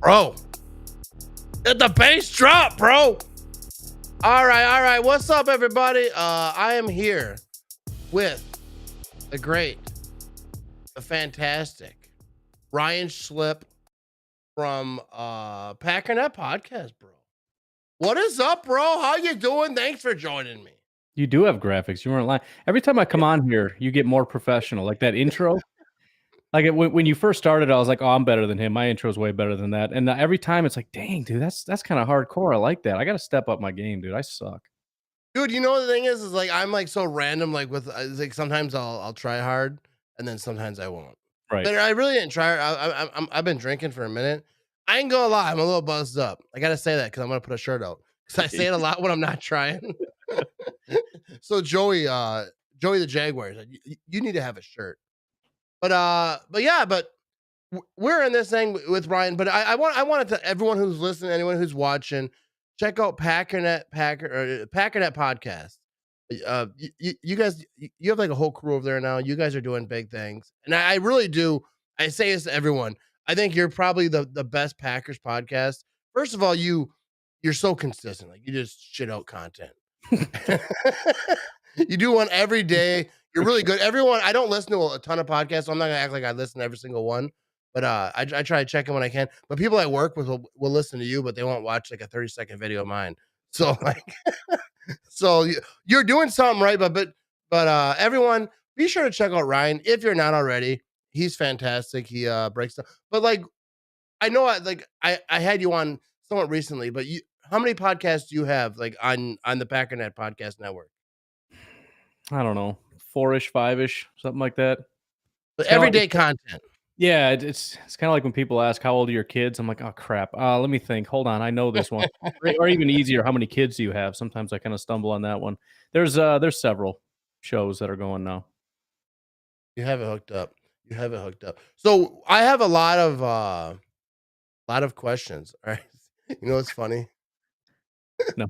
Bro, let the bass drop, bro. All right. What's up, everybody? I am here with the great, the fantastic Ryan Schlip from Packernet Podcast, bro. What is up, bro? How you doing? Thanks for joining me. You do have graphics. You weren't lying. Every time I come on here, you get more professional. Like that intro. Like when you first started, I was like, "Oh, I'm better than him. My intro is way better than that." And every time, it's like, "Dang, dude, that's kind of hardcore. I like that. I got to step up my game, dude. I suck." Dude, you know the thing is like I'm like so random. Like with like sometimes I'll try hard, and then sometimes I won't. Right. But I really didn't try. I've been drinking for a minute. I ain't gonna lie, I'm a little buzzed up. I gotta say that because I'm gonna put a shirt out because I say it a lot when I'm not trying. So Joey the Jaguar said, you need to have a shirt. But we're in this thing with Ryan. But I wanted to everyone who's listening, anyone who's watching, check out Packernet Podcast. You guys, you have like a whole crew over there now. You guys are doing big things, and I really do. I say this to everyone. I think you're probably the best Packers podcast. First of all, you're so consistent. Like you just shit out content. You do one every day. You're really good. Everyone, I don't listen to a ton of podcasts, so I'm not gonna act like I listen to every single one. But I try to check in when I can. But people I work with will listen to you, but they won't watch like a 30-second video of mine. So like, so you're doing something right. But everyone, be sure to check out Ryan if you're not already. He's fantastic. He breaks down. But like, I know I had you on somewhat recently, but how many podcasts do you have like on the Packernet Podcast Network? I don't know, 4-ish, 5-ish, something like that. But everyday content. Yeah, it's kind of like when people ask how old are your kids. I'm like, oh crap. Let me think. Hold on, I know this one. Or even easier, how many kids do you have? Sometimes I kind of stumble on that one. There's several shows that are going now. You have it hooked up. So I have a lot of questions. All right. You know what's funny? No.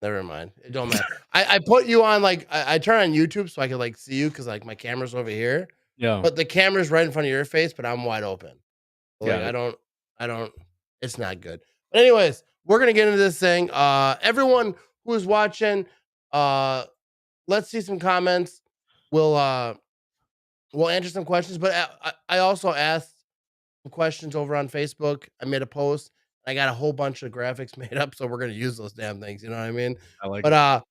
Never mind. It don't matter. I put you on like I turn on YouTube so I can like see you because like my camera's over here. Yeah. But the camera's right in front of your face, but I'm wide open. So, like Yeah. I don't. It's not good. But anyways, we're gonna get into this thing. Everyone who's watching, let's see some comments. We'll answer some questions. But I also asked some questions over on Facebook. I made a post. I got a whole bunch of graphics made up, so we're gonna use those damn things. You know what I mean? I like But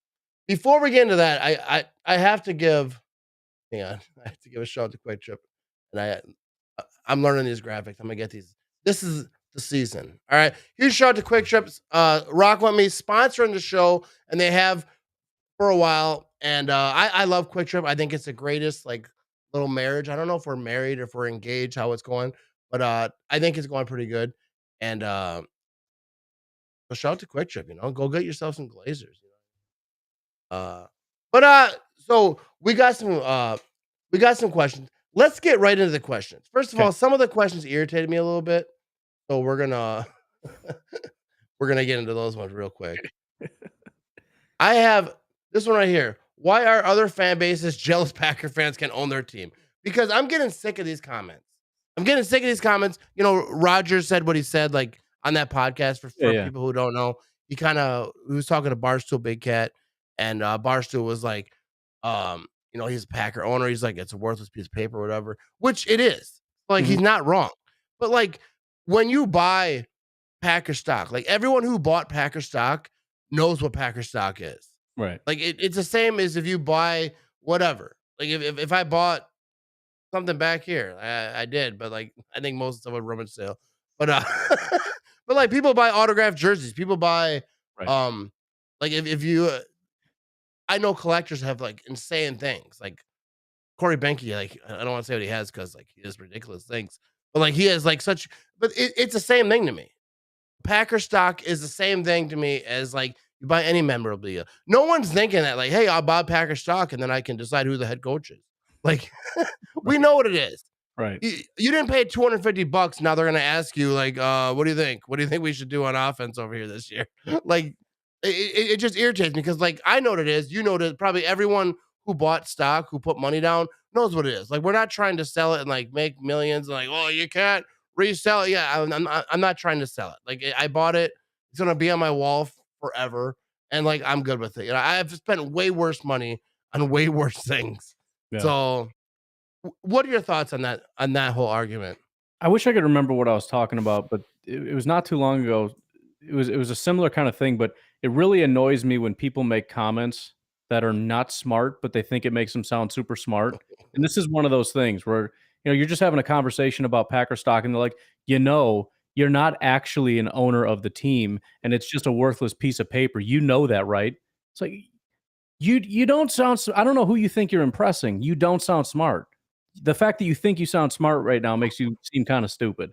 before we get into that, I have to give. Hang on, I have to give a shout out to Quick Trip, and I'm learning these graphics. I'm gonna get these. This is the season. All right, huge shout out to Quick Trips. Rock with me, sponsoring the show, and they have for a while. And I love Quick Trip. I think it's the greatest like little marriage. I don't know if we're married or if we're engaged, how it's going, but I think it's going pretty good. And so shout out to Quick Trip. You know, go get yourself some Glazers. So we got some questions. Let's get right into the questions. First of all, some of the questions irritated me a little bit, so we're gonna get into those ones real quick. I have this one right here. Why are other fan bases jealous Packer fans can own their team? Because I'm getting sick of these comments. You know, Rodgers said what he said, like on that podcast for people who don't know. He was talking to Barstool Big Cat, and Barstool was like, you know, he's a Packer owner. He's like, it's a worthless piece of paper or whatever, which it is. Like, he's not wrong. But like, when you buy Packer stock, like everyone who bought Packer stock knows what Packer stock is. Right. Like it's the same as if you buy whatever. Like if I bought something back here, I did, but like I think most of the stuff would rummage sale. But but like people buy autographed jerseys. People buy like if you I know collectors have like insane things. Like Corey Benke, like I don't want to say what he has because like he has ridiculous things, but like he has like such. But it's the same thing to me. Packer stock is the same thing to me as like you buy any memorabilia. No one's thinking that like, hey, I'll buy Packer stock and then I can decide who the head coach is. Like we know what it is. Right. You didn't pay $250. Now they're gonna ask you like, what do you think? What do you think we should do on offense over here this year? Like it just irritates me because like I know what it is. You know that probably everyone who bought stock, who put money down, knows what it is. Like we're not trying to sell it and like make millions. And like, oh, you can't resell it. Yeah, I'm not trying to sell it. Like I bought it. It's gonna be on my wall forever, and like I'm good with it. I've spent way worse money on way worse things. Yeah. So, what are your thoughts on that whole argument? I wish I could remember what I was talking about, but it was not too long ago. It was a similar kind of thing, but it really annoys me when people make comments that are not smart, but they think it makes them sound super smart. And this is one of those things where you're just having a conversation about Packer stock, and they're like, you're not actually an owner of the team, and it's just a worthless piece of paper. You know that, right? It's like you don't sound. I don't know who you think you're impressing. You don't sound smart. The fact that you think you sound smart right now makes you seem kind of stupid.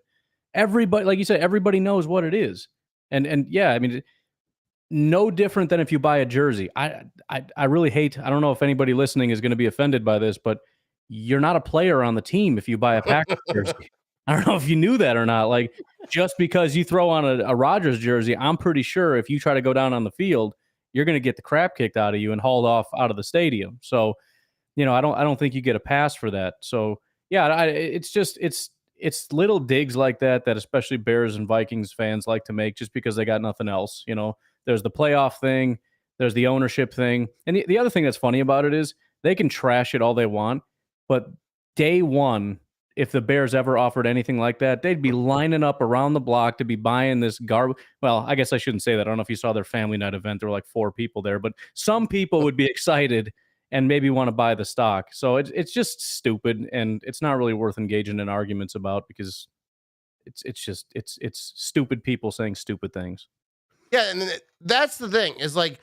Everybody, like you said, everybody knows what it is. And yeah, I mean, no different than if you buy a jersey. I really hate, I don't know if anybody listening is going to be offended by this, but you're not a player on the team if you buy a Packers jersey. I don't know if you knew that or not. Like, just because you throw on a Rodgers jersey, I'm pretty sure if you try to go down on the field, you're going to get the crap kicked out of you and hauled off out of the stadium. So, I don't think you get a pass for that. So yeah, it's little digs like that especially Bears and Vikings fans like to make just because they got nothing else. There's the playoff thing, there's the ownership thing, and the other thing that's funny about it is they can trash it all they want, but day one, if the Bears ever offered anything like that, they'd be lining up around the block to be buying this garbage. Well, I guess I shouldn't say that. I don't know if you saw their family night event. There were like 4 people there, but some people would be excited and maybe want to buy the stock. So it's just stupid, and it's not really worth engaging in arguments about because it's stupid people saying stupid things. Yeah, and that's the thing is like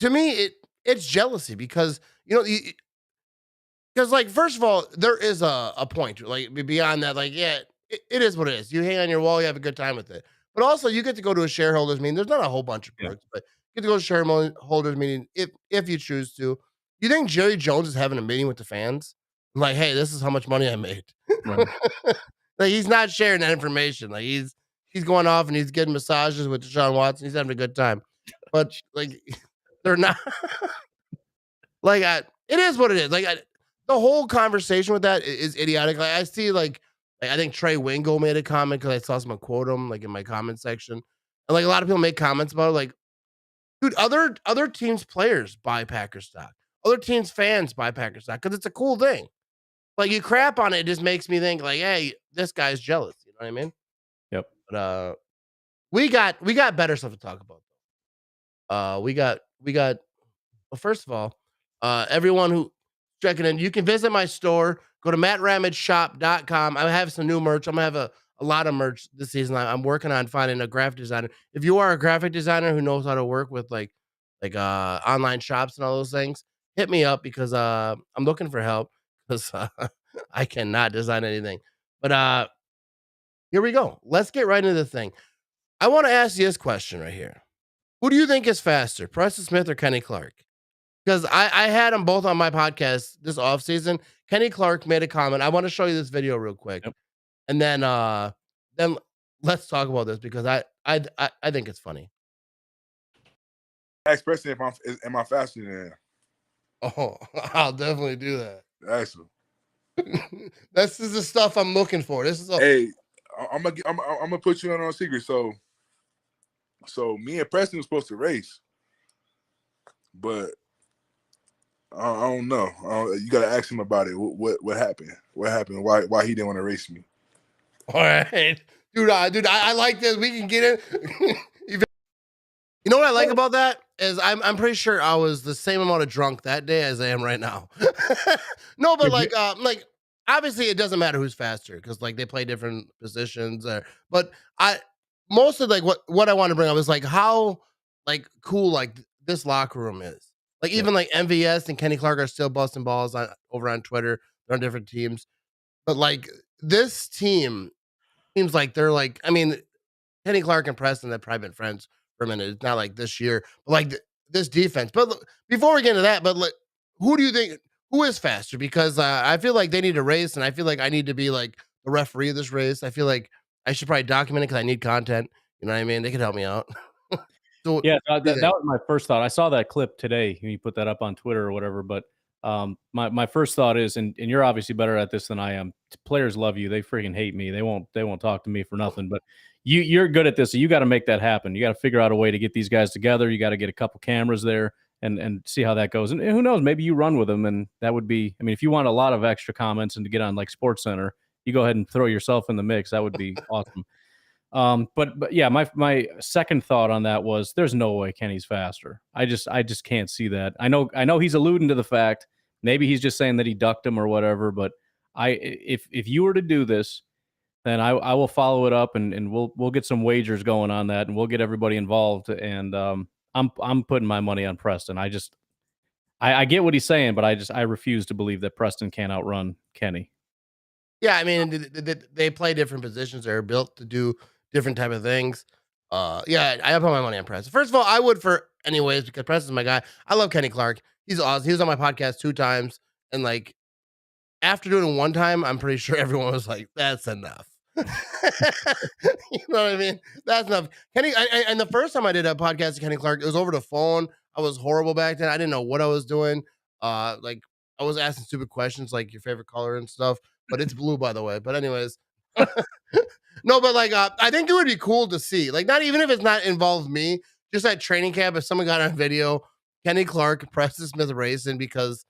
to me it's jealousy because because like first of all there is a point like beyond that like yeah it is what it is. You hang on your wall, you have a good time with it, but also you get to go to a shareholders meeting. There's not a whole bunch of perks, but you get to go to shareholders meeting if you choose to. You think Jerry Jones is having a meeting with the fans? Like, hey, this is how much money I made. Right. Like he's not sharing that information. Like he's going off and he's getting massages with Deshaun Watson. He's having a good time. But like they're not like it is what it is. Like the whole conversation with that is idiotic. Like I see like I think Trey Wingo made a comment because I saw someone quote him like in my comment section. And like a lot of people make comments about it, like, dude, other teams' players buy Packer stock. Other teams' fans buy Packer stock because it's a cool thing. Like you crap on it, it just makes me think like, hey, this guy's jealous. You know what I mean? Yep. But we got better stuff to talk about. We got well, first of all, everyone who checking in, you can visit my store. Go to mattramadshop.com. I have some new merch. I'm gonna have a lot of merch this season. I'm working on finding a graphic designer. If you are a graphic designer who knows how to work with like online shops and all those things, hit me up because I'm looking for help because I cannot design anything. But here we go. Let's get right into the thing. I want to ask you this question right here. Who do you think is faster, Preston Smith or Kenny Clark? Because I had them both on my podcast this offseason. Kenny Clark made a comment. I want to show you this video real quick. Yep. And then let's talk about this because I think it's funny. Ask Preston if am I faster than him? Oh, I'll definitely do that. Excellent. This is the stuff I'm looking for. This is hey, I'm gonna put you on a secret. So me and Preston were supposed to race, but I don't know. You gotta ask him about it. What happened? What happened? Why he didn't want to race me? All right, dude. I like this. We can get it. You know what I like about that is I'm pretty sure I was the same amount of drunk that day as I am right now. No, but like obviously it doesn't matter who's faster because like they play different positions. But most of like what I want to bring up is like how like cool like this locker room is. Like even like MVS and Kenny Clark are still busting balls over on Twitter. They're on different teams, but like this team seems like they're like I mean Kenny Clark and Preston have probably been friends for a minute. It's not like this year, but like this defense. But look, before we get into that, but like, who do you think who is faster? Because I feel like they need a race, and I feel like I need to be like the referee of this race. I feel like I should probably document it because I need content. You know what I mean? They could help me out. So yeah, that was my first thought. I saw that clip today when you put that up on Twitter or whatever. But My first thought is, and you're obviously better at this than I am. Players love you. They freaking hate me. They won't talk to me for nothing. But you're good at this. So you got to make that happen. You got to figure out a way to get these guys together. You got to get a couple cameras there and see how that goes. And who knows? Maybe you run with them, and that would be. I mean, if you want a lot of extra comments and to get on like Sports Center, you go ahead and throw yourself in the mix. That would be awesome. But yeah, my second thought on that was there's no way Kenny's faster. I just can't see that. I know he's alluding to the fact maybe he's just saying that he ducked him or whatever, but if you were to do this, then I will follow it up and we'll get some wagers going on that and we'll get everybody involved. And I'm putting my money on Preston. I get what he's saying, but I refuse to believe that Preston can't outrun Kenny. Yeah, I mean, they play different positions. They're built to do different type of things. Yeah, I put my money on Preston. First of all, I would for anyways because Preston's my guy. I love Kenny Clark. He's awesome. He was on my podcast 2 times, and like after doing it 1 time, I'm pretty sure everyone was like, "That's enough." You know what I mean? That's enough. Kenny, and the first time I did a podcast with Kenny Clark, it was over the phone. I was horrible back then. I didn't know what I was doing. Like I was asking stupid questions like your favorite color and stuff. But it's blue, by the way. But anyways, no, but like I think it would be cool to see, like, not even if it's not involved me, just at training camp. If someone got on video, Kenny Clark, Preston Smith racing because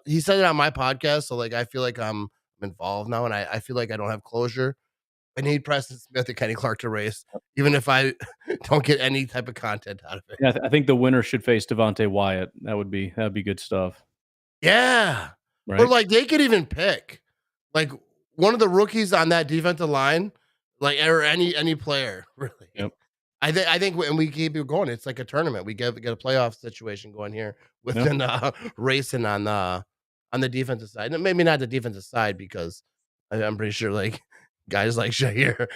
he said it on my podcast, so like I feel like I'm involved now, and I feel like I don't have closure. I need Preston Smith and Kenny Clark to race, even if I don't get any type of content out of it. Yeah, I think the winner should face Devonte Wyatt. That'd be good stuff. Yeah, right. Or like they could even pick like one of the rookies on that defensive line, like or any player really. Yep. I think when we keep it going, it's like a tournament. We get a playoff situation going here within racing on the defensive side. And maybe not the defensive side because I'm pretty sure like guys like Shahir,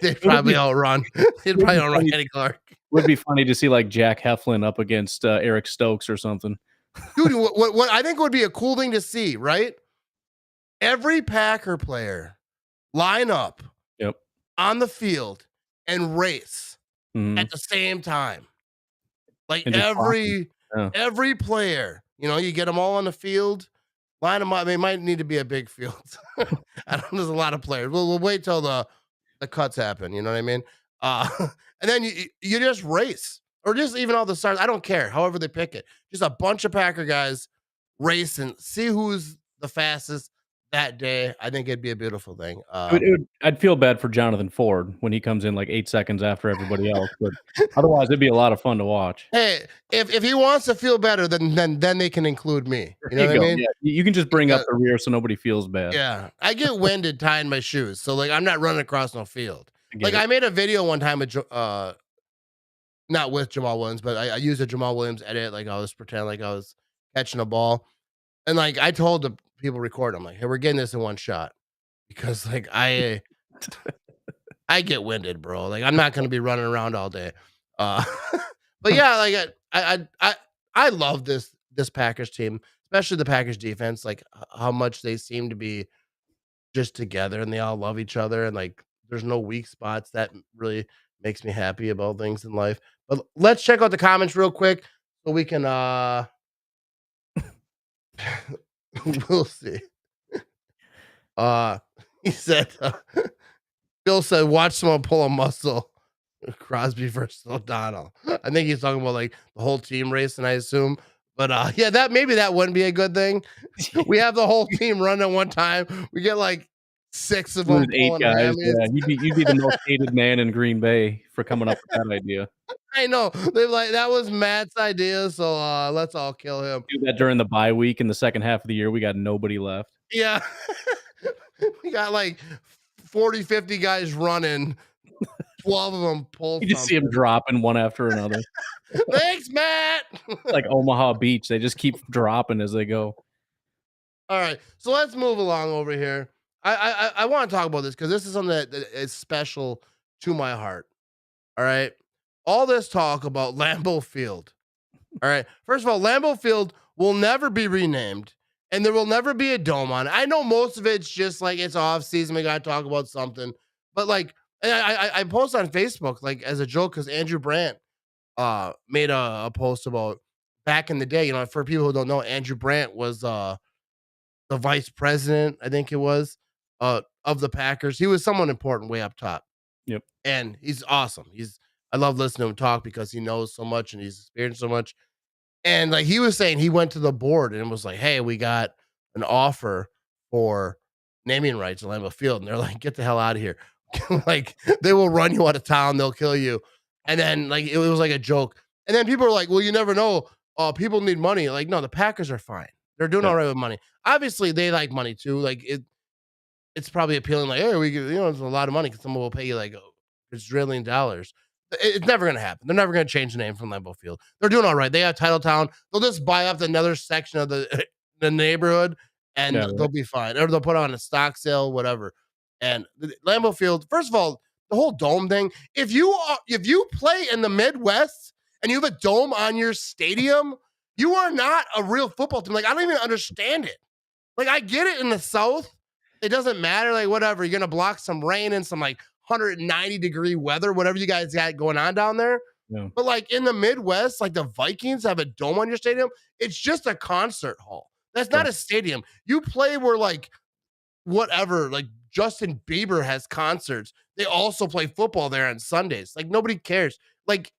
they probably outrun. They'd probably outrun Kenny Clark. Would be funny to see like Jack Heflin up against Eric Stokes or something. Dude, what I think would be a cool thing to see, right? Every Packer player line up on the field and race at the same time. Like every player, you know, you get them all on the field, line them up. It might need to be a big field. I don't know, there's a lot of players. We'll wait till the cuts happen, you know what I mean? And then you just race. Or just even all the stars. I don't care. However they pick it. Just a bunch of Packer guys race and see who's the fastest that day. I think it'd be a beautiful thing. I'd feel bad for Jonathan Ford when he comes in like 8 seconds after everybody else. But otherwise, it'd be a lot of fun to watch. Hey, if he wants to feel better, then they can include me. You know what I mean? Yeah. You can just bring up the rear so nobody feels bad. Yeah. I get winded tying my shoes. So like I'm not running across no field. I made a video one time with not with Jamal Williams, but I used a Jamal Williams edit. Like I was pretending like I was catching a ball. And like I told the people recording, I'm like, hey, we're getting this in one shot. Because like I get winded, bro. Like I'm not gonna be running around all day. But yeah, like I love this Packers team, especially the Packers defense, like how much they seem to be just together and they all love each other and like there's no weak spots. That really makes me happy about things in life. But let's check out the comments real quick so we can we'll see. He said Bill said watch someone pull a muscle. Crosby versus O'Donnell. I think he's talking about like the whole team racing, I assume. But yeah, that wouldn't be a good thing. We have the whole team run at one time. We get like 6 of them. 8 guys. Yeah, you'd be the most hated man in Green Bay for coming up with that idea. I know. They're like, that was Matt's idea, so let's all kill him. Do that during the bye week in the second half of the year. We got nobody left. Yeah. We got like 40, 50 guys running. 12 of them pull. You just see them dropping one after another. Thanks, Matt. Like Omaha Beach. They just keep dropping as they go. All right. So let's move along over here. I want to talk about this because this is something that is special to my heart. All right. All this talk about Lambeau Field. All right. First of all, Lambeau Field will never be renamed and there will never be a dome on it. I know most of it's just like it's off season. We got to talk about something. But like, and I post on Facebook like as a joke because Andrew Brandt made a post about back in the day, for people who don't know, Andrew Brandt was the vice president, I think it was, of the Packers. He was someone important way up top. Yep. And he's awesome. I love listening to him talk because he knows so much and he's experienced so much. And like he was saying, he went to the board and was like, "Hey, we got an offer for naming rights at Lambeau Field." And they're like, "Get the hell out of here." Like they will run you out of town, they'll kill you. And then like it was like a joke. And then people are like, "Well, you never know. People need money." Like, no, the Packers are fine. They're doing all right with money. Obviously, they like money too. Like it's probably appealing. Like, hey, it's a lot of money because someone will pay you like $1 trillion. It's never going to happen. They're never going to change the name from Lambeau Field. They're doing all right. They have Titletown. They'll just buy up another section of the neighborhood, and they'll be fine. Or they'll put on a stock sale, whatever. And Lambeau Field, first of all, the whole dome thing. If you play in the Midwest and you have a dome on your stadium, you are not a real football team. Like I don't even understand it. Like I get it in the South. It doesn't matter. Like whatever. You're gonna block some rain and some like 190-degree weather, whatever you guys got going on down there. Yeah. But like in the Midwest, like the Vikings have a dome on your stadium. It's just a concert hall. That's not a stadium. You play where like whatever, like Justin Bieber has concerts. They also play football there on Sundays. Like nobody cares. Like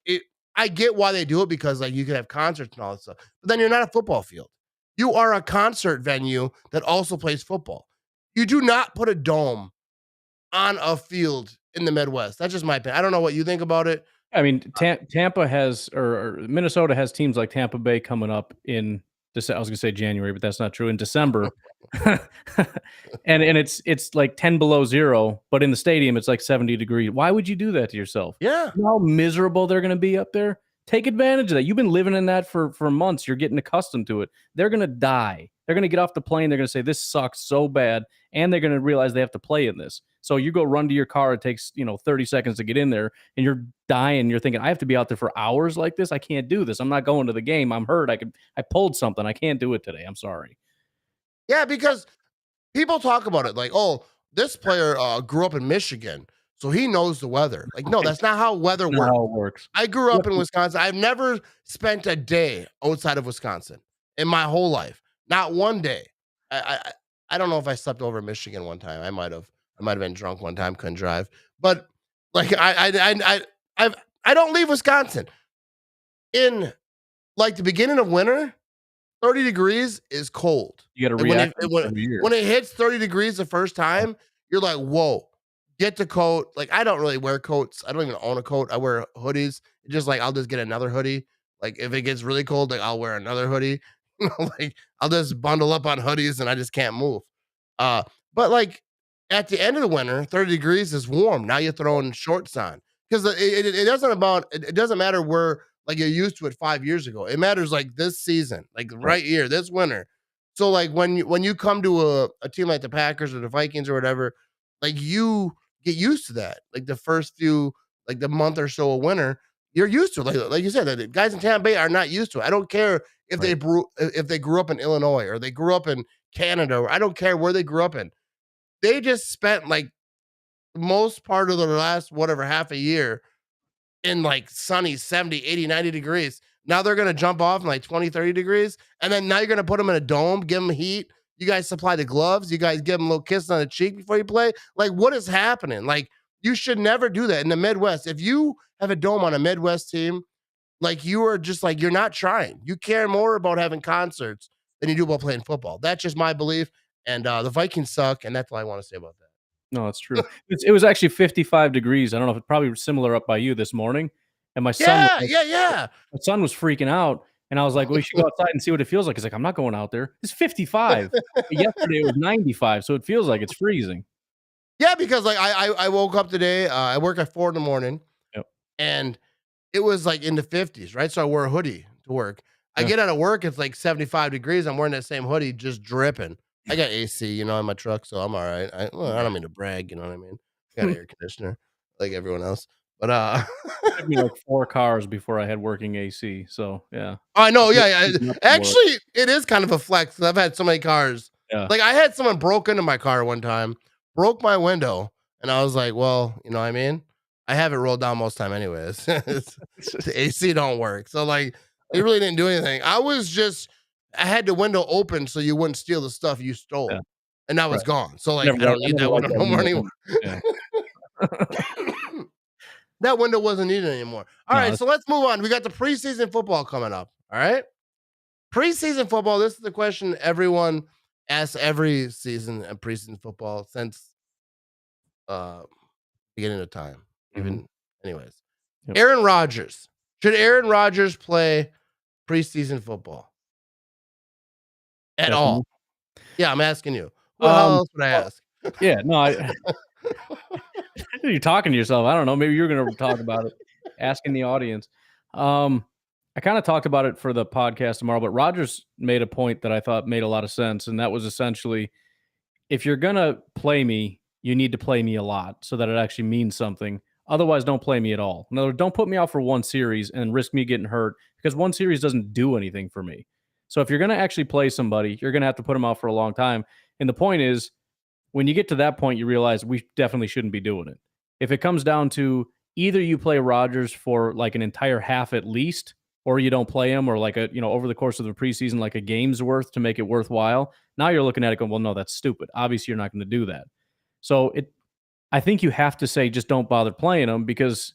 I get why they do it because like you can have concerts and all that stuff. But then you're not a football field. You are a concert venue that also plays football. You do not put a dome on a field in the Midwest. That's just my opinion. I don't know what you think about it. I mean, Tampa has, or Minnesota has teams like Tampa Bay coming up in December. I was going to say January, but that's not true. In December, and it's like 10 below zero, but in the stadium it's like 70 degrees. Why would you do that to yourself? Yeah, you know how miserable they're going to be up there. Take advantage of that. You've been living in that for months. You're getting accustomed to it. They're going to die. They're going to get off the plane. They're going to say, this sucks so bad. And they're going to realize they have to play in this. So you go run to your car. It takes, 30 seconds to get in there and you're dying. You're thinking, I have to be out there for hours like this. I can't do this. I'm not going to the game. I'm hurt. I pulled something. I can't do it today. I'm sorry. Yeah, because people talk about it like, oh, this player grew up in Michigan, so he knows the weather. Like, no, that's not how weather works. How it works. I grew up in Wisconsin. I've never spent a day outside of Wisconsin in my whole life. Not one day. I don't know if I slept over in Michigan one time. I might have been drunk one time, couldn't drive. But like I don't leave Wisconsin. In like the beginning of winter, 30 degrees is cold. You got to react when it hits 30 degrees the first time, you're like, whoa. Get the coat. Like, I don't really wear coats. I don't even own a coat. I wear hoodies. It's just like, I'll just get another hoodie. Like, if it gets really cold, like, I'll wear another hoodie. Like, I'll just bundle up on hoodies and I just can't move. But like, at the end of the winter, 30 degrees is warm. Now you're throwing shorts on. Because it doesn't matter where, like, you're used to it 5 years ago. It matters, like, this season. Like, right here, this winter. So, like, when you come to a team like the Packers or the Vikings or whatever, like, you get used to that. Like the first few, like the month or so of winter, you're used to it. Like you said, the guys in Tampa Bay are not used to it. I don't care if they grew up in Illinois or they grew up in Canada, or I don't care where they grew up in. They just spent like most part of the last half a year in like sunny 70, 80, 90 degrees. Now they're going to jump off in like 20, 30 degrees. And then now you're going to put them in a dome, give them heat. You guys supply the gloves. You guys give them a little kiss on the cheek before you play. Like, what is happening? Like, you should never do that in the Midwest. If you have a dome on a Midwest team, like, you are just like, you're not trying. You care more about having concerts than you do about playing football. That's just my belief. And the Vikings suck. And that's all I want to say about that. No, that's true. It was actually 55 degrees. I don't know if it's probably similar up by you this morning. And my son, my son was freaking out. And I was like, well, you should go outside and see what it feels like. He's like, I'm not going out there. It's 55. Yesterday it was 95. So it feels like it's freezing. Yeah, because like I woke up today. I work at 4 a.m. Yep. And it was like in the 50s, right? So I wore a hoodie to work. I get out of work, it's like 75 degrees. I'm wearing that same hoodie, just dripping. I got AC, in my truck, so I'm all right. I don't mean to brag, you know what I mean? I got an air conditioner like everyone else. But it took me like 4 cars before I had working AC. So yeah. I know, yeah. Actually, it is kind of a flex. I've had so many cars. Yeah. Like I had someone broke into my car one time, broke my window, and I was like, well, you know what I mean? I have it rolled down most time anyways. The AC don't work. So like He really didn't do anything. I had the window open so you wouldn't steal the stuff you stole. Yeah. And that was Right. gone. So like Never I don't liked- need that never liked window no more window. anymore. Yeah. That window wasn't needed anymore. All right, so let's move on. We got the preseason football coming up. All right. Preseason football. This is the question everyone asks every season of preseason football since beginning of time. Even anyways. Yep. Aaron Rodgers. Should Aaron Rodgers play preseason football? At all? Yeah, I'm asking you. What else would I ask? Yeah, no, you're talking to yourself. I don't know. Maybe you're going to talk about it, asking the audience. I kind of talked about it for the podcast tomorrow, but Rodgers made a point that I thought made a lot of sense, and that was essentially, if you're going to play me, you need to play me a lot so that it actually means something. Otherwise, don't play me at all. In other words, don't put me out for one series and risk me getting hurt, because one series doesn't do anything for me. So if you're going to actually play somebody, you're going to have to put them out for a long time. And the point is, when you get to that point, you realize we definitely shouldn't be doing it. If it comes down to either you play Rodgers for like an entire half at least, or you don't play him, or like over the course of the preseason, like a game's worth to make it worthwhile. Now you're looking at it going, well, no, that's stupid. Obviously, you're not going to do that. So I think you have to say, just don't bother playing him, because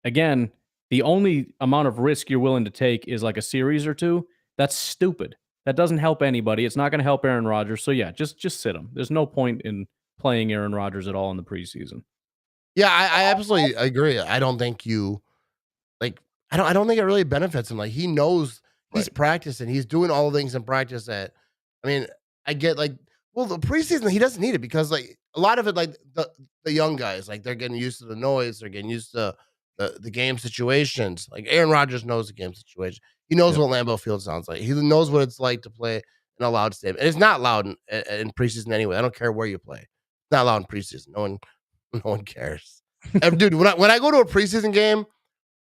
again, the only amount of risk you're willing to take is like a series or two. That's stupid. That doesn't help anybody. It's not going to help Aaron Rodgers. So yeah, just sit him. There's no point in playing Aaron Rodgers at all in the preseason. Yeah, I absolutely agree. I don't think I don't think it really benefits him. Like, he knows he's practicing. He's doing all the things in practice that, I mean, I get the preseason, he doesn't need it because like a lot of it, like the young guys, like they're getting used to the noise. They're getting used to the game situations. Like Aaron Rodgers knows the game situation. He knows what Lambeau Field sounds like. He knows what it's like to play in a loud stadium. And it's not loud in preseason anyway. I don't care where you play. It's not loud in preseason. No one cares. Dude, when I go to a preseason game,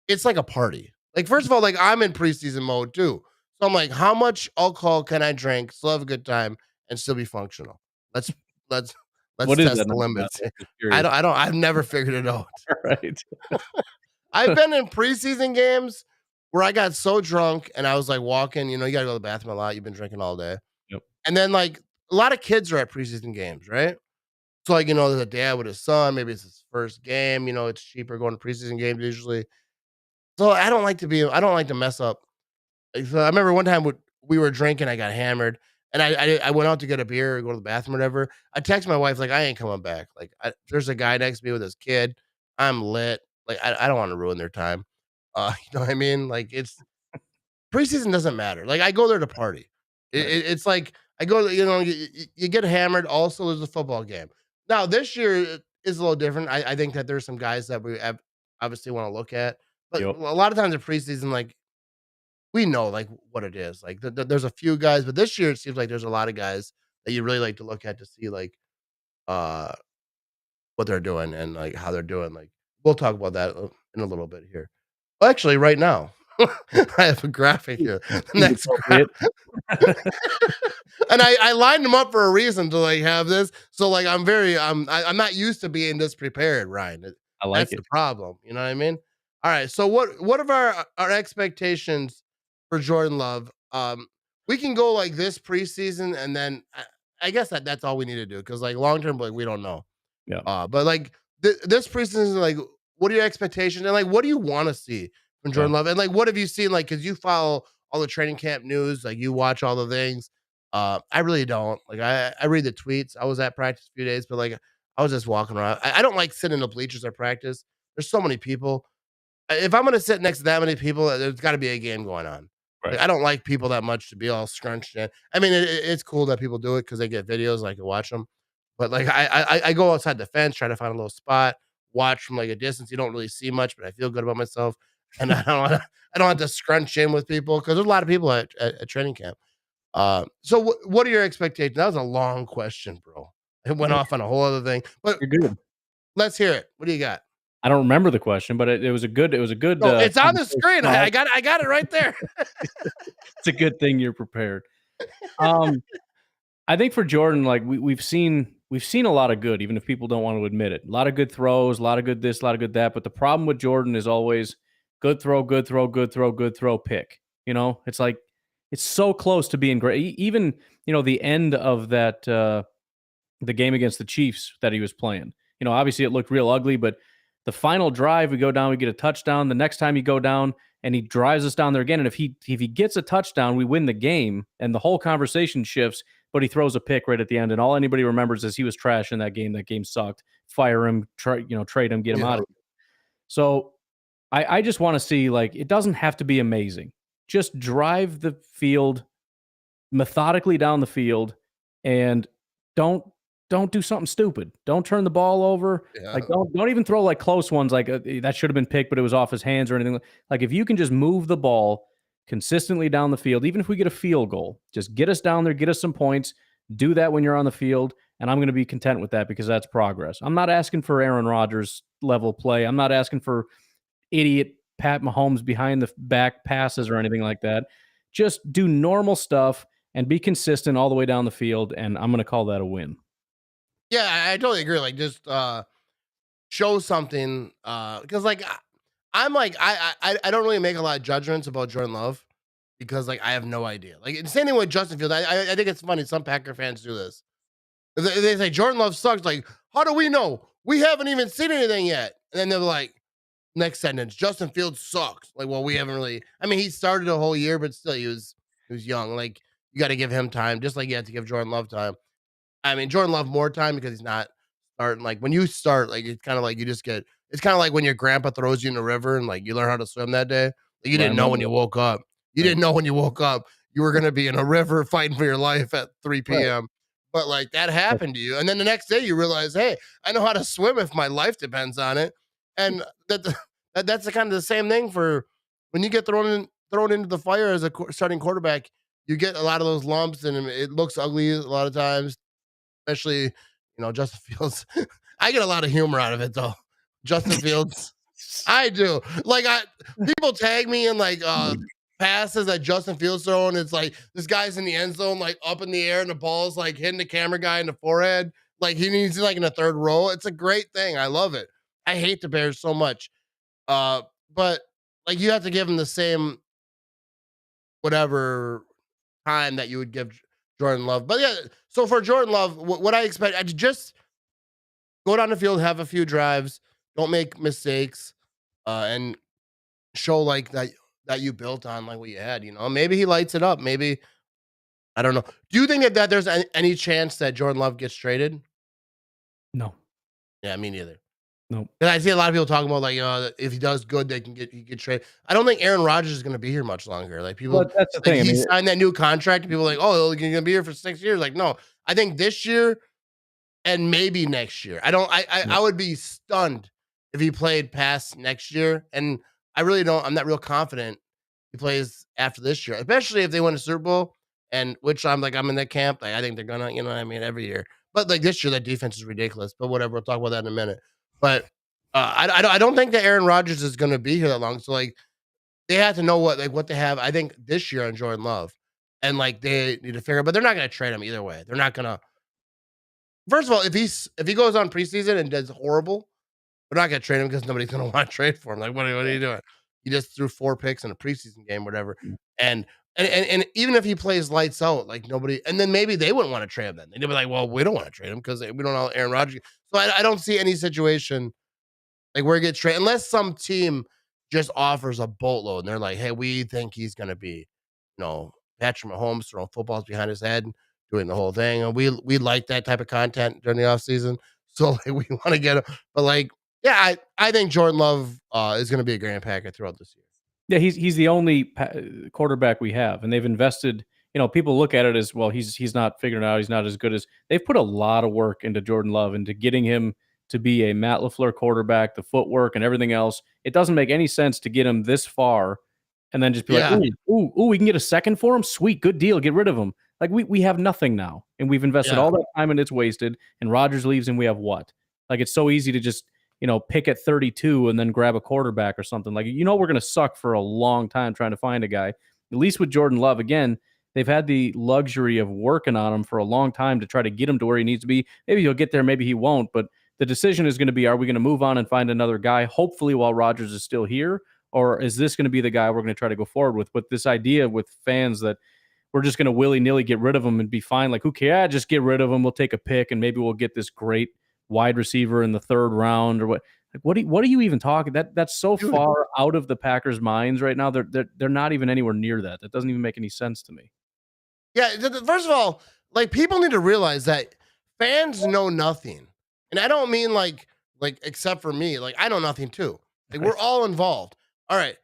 it's like a party. Like, first of all, like I'm in preseason mode too. So I'm like, how much alcohol can I drink, still have a good time, and still be functional? Let's test the limits. I've never figured it out. Right. I've been in preseason games where I got so drunk and I was like walking, you gotta go to the bathroom a lot. You've been drinking all day. Yep. And then like a lot of kids are at preseason games, right? So like, there's a dad with his son, maybe it's his first game, it's cheaper going to preseason games usually. So I don't like to mess up. So I remember one time we were drinking, I got hammered, and I went out to get a beer or go to the bathroom or whatever. I text my wife, like, I ain't coming back. Like, there's a guy next to me with his kid. I'm lit. Like, I don't want to ruin their time. You know what I mean? Like, preseason doesn't matter. Like, I go there to party. It's like I go, you get hammered. Also, there's a football game. Now, this year is a little different. I think that there's some guys that we obviously want to look at. But a lot of times in preseason, like, we know like what it is. Like there's a few guys, but this year it seems like there's a lot of guys that you really like to look at to see like what they're doing and like how they're doing. Like, we'll talk about that in a little bit here. Well, actually, right now I have a graphic here. Next graphic. And I lined them up for a reason to like have this. So like I'm not used to being this prepared, Ryan. That's the problem. You know what I mean? All right. So what are our expectations for Jordan Love? We can go like this preseason, and then I guess that's all we need to do, because like long term, like we don't know. Yeah. But like this preseason, like, what are your expectations, and like what do you want to see from Jordan Love, and like what have you seen? Like, because you follow all the training camp news, like you watch all the things. I really don't. Like I read the tweets. I was at practice a few days, but like I was just walking around. I don't like sitting in the bleachers at practice. There's so many people. If I'm going to sit next to that many people, there's got to be a game going on. Right. Like, I don't like people that much to be all scrunched in. I mean, it's cool that people do it because they get videos and I can watch them. But like I go outside the fence, try to find a little spot, watch from like a distance. You don't really see much, but I feel good about myself. And I don't have to scrunch in with people, because there's a lot of people at training camp. So what are your expectations? That was a long question, bro. It went off on a whole other thing. But you're good. Let's hear it. What do you got? I don't remember the question, but it was a good. No, it's on the screen. I got it right there. It's a good thing you're prepared. I think for Jordan, like we've seen a lot of good, even if people don't want to admit it. A lot of good throws, a lot of good this, a lot of good that. But the problem with Jordan is always good throw, good throw, good throw, good throw, pick. You know, it's like it's so close to being great. Even, you know, the end of that the game against the Chiefs that he was playing. You know, obviously it looked real ugly, but the final drive, we go down, we get a touchdown. The next time you go down and he drives us down there again. And if he gets a touchdown, we win the game and the whole conversation shifts, but he throws a pick right at the end. And all anybody remembers is he was trash in that game. That game sucked. Fire him, trade him, get him out of here. So I just want to see, like, it doesn't have to be amazing. Just drive the field methodically down the field and don't do something stupid. Don't turn the ball over. Yeah. Like don't even throw like close ones like that should have been picked, but it was off his hands or anything. Like if you can just move the ball consistently down the field, even if we get a field goal, just get us down there, get us some points. Do that when you're on the field, and I'm going to be content with that because that's progress. I'm not asking for Aaron Rodgers level play. I'm not asking for idiot Pat Mahomes behind the back passes or anything like that. Just do normal stuff and be consistent all the way down the field, and I'm going to call that a win. Yeah, I totally agree. Like, just show something. Because like I'm like I don't really make a lot of judgments about Jordan Love because like I have no idea. Like the same thing with Justin Fields. I think it's funny. Some Packer fans do this. They say Jordan Love sucks. Like, how do we know? We haven't even seen anything yet. And then they're like, next sentence, Justin Fields sucks. Like, well, we haven't really. I mean, he started a whole year, but still, he was young. Like, you got to give him time, just like you have to give Jordan Love time. I mean, Jordan Love more time because he's not starting. Like when you start, like it's kind of like you just get. It's kind of like when your grandpa throws you in the river and like you learn how to swim that day. Like, you didn't know when you woke up. You didn't know when you woke up you were gonna be in a river fighting for your life at 3 p.m. Right. But like that happened to you, and then the next day you realize, hey, I know how to swim if my life depends on it. And that's the kind of the same thing for when you get thrown into the fire as a starting quarterback. You get a lot of those lumps, and it looks ugly a lot of times. Especially, Justin Fields. I get a lot of humor out of it though. Justin Fields, I do. Like people tag me in like passes that Justin Fields throwing. It's like this guy's in the end zone, like up in the air, and the ball's like hitting the camera guy in the forehead. Like he needs like in the third row. It's a great thing. I love it. I hate the Bears so much. But like you have to give him the same whatever time that you would give Jordan Love. But yeah, so for Jordan Love, what I expect, I just go down the field, have a few drives, don't make mistakes, and show like that you built on like what you had. Maybe he lights it up. Maybe I don't know. Do you think that there's any chance that Jordan Love gets traded? No. Yeah, me neither. No. And I see a lot of people talking about like if he does good, he get traded. I don't think Aaron Rodgers is going to be here much longer. Like people, that's the thing. He signed that new contract. And people are like, oh, he's going to be here for 6 years. Like, no, I think this year and maybe next year. I would be stunned if he played past next year. And I really don't. I'm not real confident he plays after this year, especially if they win a Super Bowl. And which I'm in that camp. Like, I think they're gonna, what I mean, every year. But like this year, that defense is ridiculous. But whatever, we'll talk about that in a minute. But I don't think that Aaron Rodgers is going to be here that long. So like they have to know what they have. I think this year on Jordan Love, and like they need to figure. But they're not going to trade him either way. They're not going to. First of all, if he goes on preseason and does horrible, we're not going to trade him because nobody's going to want to trade for him. Like what are you doing? You just threw 4 picks in a preseason game, whatever. And even if he plays lights out, like nobody, and then maybe they wouldn't want to trade him. Then they'd be like, well, we don't want to trade him because we don't know Aaron Rodgers. So I don't see any situation like where he gets traded unless some team just offers a boatload and they're like, hey, we think he's going to be, Patrick Mahomes throwing footballs behind his head, doing the whole thing. And we like that type of content during the offseason. So like, we want to get him. But like, yeah, I think Jordan Love is going to be a Grand Packer throughout this year. Yeah, he's the only quarterback we have, and they've invested. People look at it as, well, he's not figuring it out. He's not as good as they've put a lot of work into Jordan Love, into getting him to be a Matt LaFleur quarterback, the footwork and everything else. It doesn't make any sense to get him this far and then just be like, ooh, we can get a second for him. Sweet, good deal. Get rid of him. Like we have nothing now, and we've invested all that time and it's wasted. And Rodgers leaves, and we have what? Like it's so easy to just pick at 32 and then grab a quarterback or something. Like, we're going to suck for a long time trying to find a guy. At least with Jordan Love, again, they've had the luxury of working on him for a long time to try to get him to where he needs to be. Maybe he'll get there, maybe he won't. But the decision is going to be, are we going to move on and find another guy, hopefully while Rodgers is still here? Or is this going to be the guy we're going to try to go forward with? But this idea with fans that we're just going to willy-nilly get rid of him and be fine. Like, who cares? Just get rid of him. We'll take a pick and maybe we'll get this great wide receiver in the 3rd round or what. Like, what are you even talking? That's so far out of the Packers' minds right now. They're not even anywhere near that. That doesn't even make any sense to me. Yeah, first of all, like, people need to realize that fans know nothing. And I don't mean like except for me. Like, I know nothing too. Like, we're all involved. All right.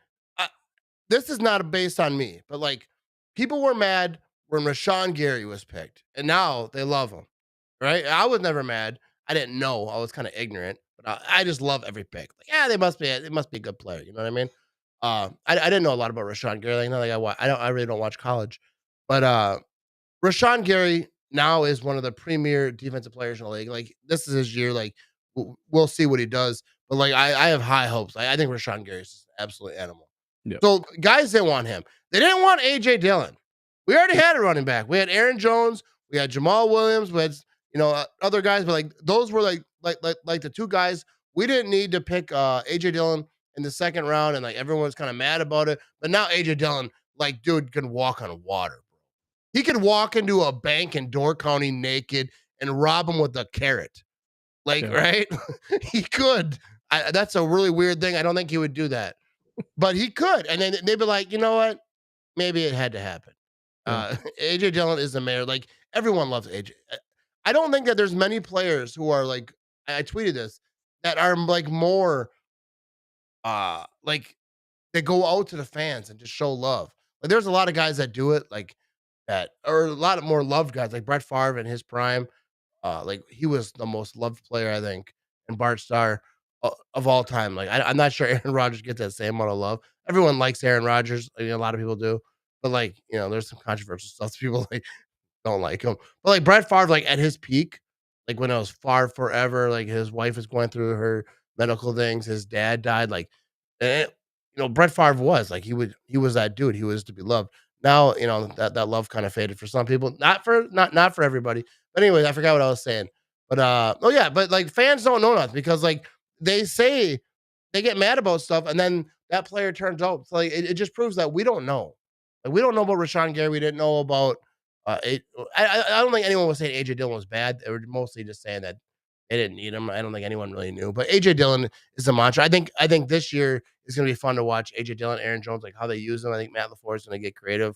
This is not based on me, but like, people were mad when Rashawn Gary was picked, and now they love him. Right? I was never mad. I didn't know. I was kind of ignorant, but I just love every pick. Like, yeah, it must be a good player. You know what I mean? I didn't know a lot about Rashawn Gary. Like, not like I really don't watch college, but Rashawn Gary now is one of the premier defensive players in the league. Like, this is his year. Like, we'll see what he does. But like, I have high hopes. I think Rashawn Gary is an absolute animal. Yep. So guys didn't want him. They didn't want AJ Dillon. We already had a running back. We had Aaron Jones. We had Jamal Williams. We had other guys, but like, those were like the 2 guys. We didn't need to pick AJ Dillon in the 2nd round, and like, everyone was kind of mad about it. But now AJ Dillon, like, dude, can walk on water. He could walk into a bank in Door County naked and rob him with a carrot. Like, yeah. Right? He could. That's a really weird thing. I don't think he would do that. But he could. And then they'd be like, you know what? Maybe it had to happen. Yeah. AJ Dillon is the mayor. Like, everyone loves AJ. I don't think that there's many players who are like, I tweeted this, that are like more, like, they go out to the fans and just show love. Like, there's a lot of guys that do it, like, that, or a lot of more loved guys, like Brett Favre in his prime. Like, he was the most loved player, I think, and Bart Starr of all time. Like, I'm not sure Aaron Rodgers gets that same amount of love. Everyone likes Aaron Rodgers. I mean, a lot of people do, but like, there's some controversial stuff. People like don't like him, but like Brett Favre, like at his peak, like when it was Favre forever, like his wife was going through her medical things, his dad died, like, and Brett Favre was like, he was that dude. He was to be loved. Now, that love kind of faded for some people, not for everybody. But anyways, I forgot what I was saying. But but like, fans don't know nothing because like, they say they get mad about stuff, and then that player turns out. So like, it just proves that we don't know. Like, we don't know about Rashawn Gary. We didn't know about. I don't think anyone was saying AJ Dillon was bad. They were mostly just saying that they didn't need him. I don't think anyone really knew. But AJ Dillon is a monster. I think this year is going to be fun to watch AJ Dillon, Aaron Jones, like how they use them. I think Matt LaFleur is going to get creative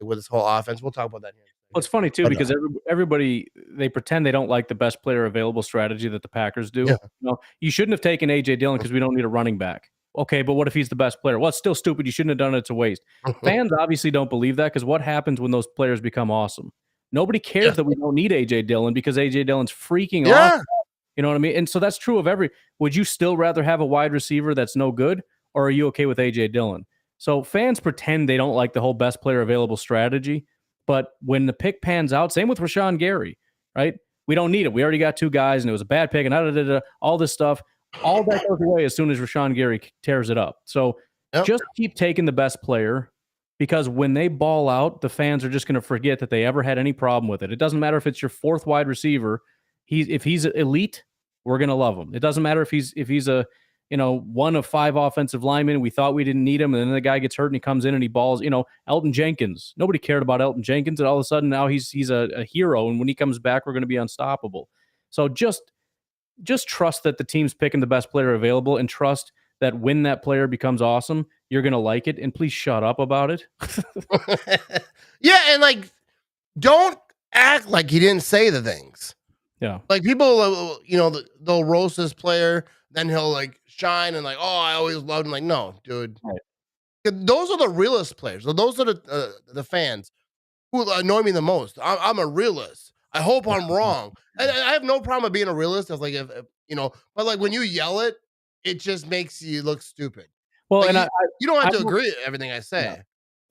with this whole offense. We'll talk about that here. Well, it's funny too, because everybody, they pretend they don't like the best player available strategy that the Packers do. Yeah. You shouldn't have taken AJ Dillon because we don't need a running back. Okay, but what if he's the best player? Well, it's still stupid. You shouldn't have done it. It's a waste. Fans obviously don't believe that, because what happens when those players become awesome? Nobody cares that we don't need AJ Dillon because AJ Dillon's freaking awesome. You know what I mean? And so that's true of would you still rather have a wide receiver that's no good, or are you okay with AJ Dillon? So fans pretend they don't like the whole best player available strategy, but when the pick pans out, same with Rashawn Gary, right? We don't need it. We already got 2 guys, and it was a bad pick, and all this stuff. All that goes away as soon as Rashawn Gary tears it up. So just keep taking the best player, because when they ball out, the fans are just going to forget that they ever had any problem with it. It doesn't matter if it's your 4th wide receiver. If he's elite, we're going to love him. It doesn't matter if he's a 1 of 5 offensive linemen. We thought we didn't need him, and then the guy gets hurt and he comes in and he balls. Elton Jenkins. Nobody cared about Elton Jenkins, and all of a sudden now he's a hero, and when he comes back, we're going to be unstoppable. So just trust that the team's picking the best player available, and trust that when that player becomes awesome, you're going to like it, and please shut up about it. Yeah, and like, don't act like he didn't say the things. Yeah. Like, people, they'll roast this player, then he'll like shine and like, oh, I always loved him. Like, no, dude. Right. Those are the realest players. Those are the fans who annoy me the most. I'm a realist. I hope I'm wrong. And I have no problem with being a realist. If but like, when you yell it, it just makes you look stupid. Well, like, and you don't have to agree with everything I say. Yeah.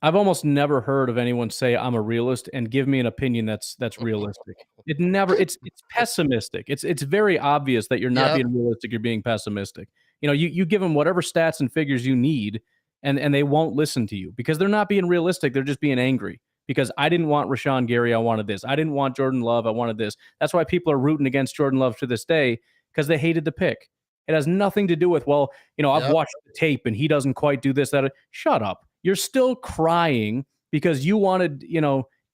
I've almost never heard of anyone say I'm a realist and give me an opinion that's realistic. It's pessimistic. It's very obvious that you're not being realistic. You're being pessimistic. You give them whatever stats and figures you need, and they won't listen to you because they're not being realistic. They're just being angry because I didn't want Rashawn Gary. I wanted this. I didn't want Jordan Love. I wanted this. That's why people are rooting against Jordan Love to this day, because they hated the pick. It has nothing to do with, well, I've Yep. watched the tape and he doesn't quite do this, that. Shut up. You're still crying because you wanted,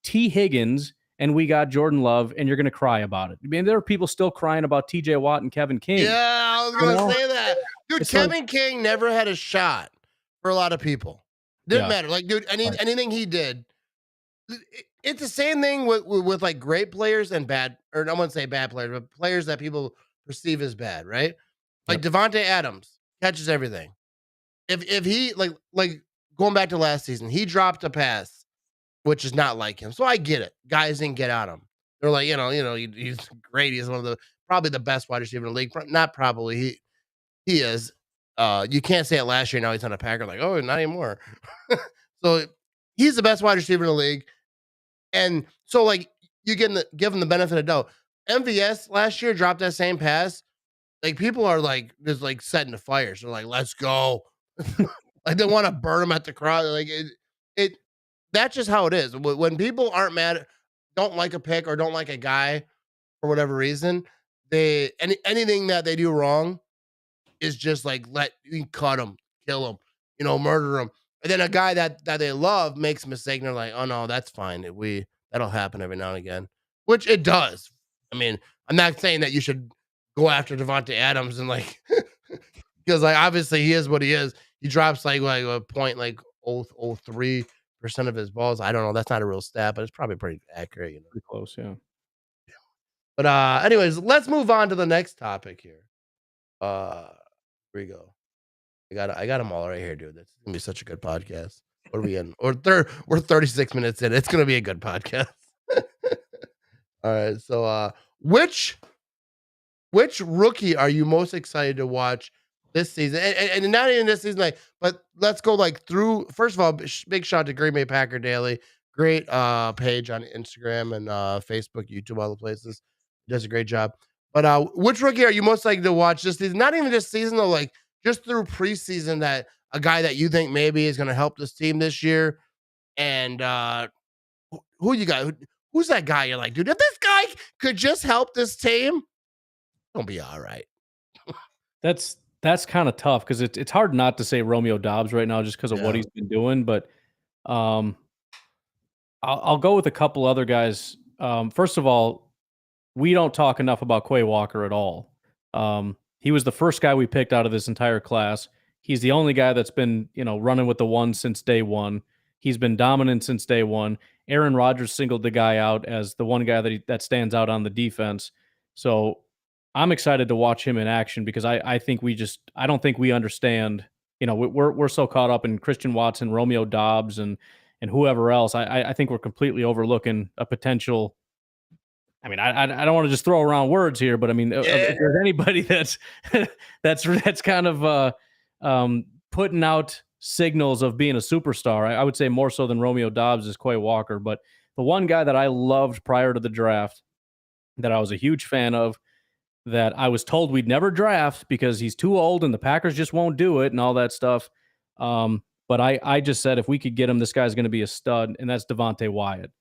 T. Higgins and we got Jordan Love, and you're going to cry about it. I mean, there are people still crying about TJ Watt and Kevin King. Yeah, I was going to say that. Dude, Kevin King never had a shot for a lot of people. Didn't matter. Like, dude, anything he did, it's the same thing with like great players and bad, or I wouldn't say bad players, but players that people perceive as bad, right? Like Devonte Adams catches everything. If he like going back to last season, he dropped a pass, which is not like him. So I get it. Guys didn't get on him. They're like, he's great. He's one of probably the best wide receiver in the league. Not probably. He is. You can't say it last year. Now he's on a Packer. Like, oh, not anymore. So he's the best wide receiver in the league. And so, like, you give him the benefit of doubt. MVS last year dropped that same pass. Like, people are like just like setting the fires. They're like, let's go. Like, they want to burn him at the crowd. Like it. That's just how it is. When people aren't mad, don't like a pick or don't like a guy for whatever reason, anything that they do wrong is just like you cut him, kill him, murder him. And then a guy that they love makes a mistake, and they're like, "Oh no, that's fine. That'll happen every now and again," which it does. I mean, I'm not saying that you should go after Devonte Adams and like because like obviously he is what he is. He drops like a point like 0.03% of his balls. I don't know. That's not a real stat, but it's probably pretty accurate. Pretty close, yeah. But anyways, let's move on to the next topic here. Here we go. I got them all right here, dude. This is gonna be such a good podcast. What are we in? We're 36 minutes in. It's gonna be a good podcast. All right. So which rookie are you most excited to watch this season? And not even this season, but let's go through. First of all, big shout out to Green Bay Packer Daily. Great page on Instagram and Facebook, YouTube, all the places. Does a great job. But which rookie are you most likely to watch this season? Not even this season though, like just through preseason, that a guy that you think maybe is going to help this team this year. And who you got? Who's that guy? You're like, dude, if this guy could just help this team, it'll be all right. That's kind of tough because it's hard not to say Romeo Doubs right now just because of what he's been doing. But I'll go with a couple other guys. First of all, we don't talk enough about Kway Walker at all. He was the first guy we picked out of this entire class. He's the only guy that's been, running with the one since day one. He's been dominant since day one. Aaron Rodgers singled the guy out as the one guy that stands out on the defense. So I'm excited to watch him in action because I don't think we understand. We're so caught up in Christian Watson, Romeo Doubs, and whoever else. I think we're completely overlooking a potential. I mean, I don't want to just throw around words here, but I mean, if there's anybody that's kind of putting out signals of being a superstar, I would say more so than Romeo Doubs is Kway Walker. But the one guy that I loved prior to the draft, that I was a huge fan of, that I was told we'd never draft because he's too old and the Packers just won't do it and all that stuff. But I just said if we could get him, this guy's going to be a stud, and that's Devante Wyatt.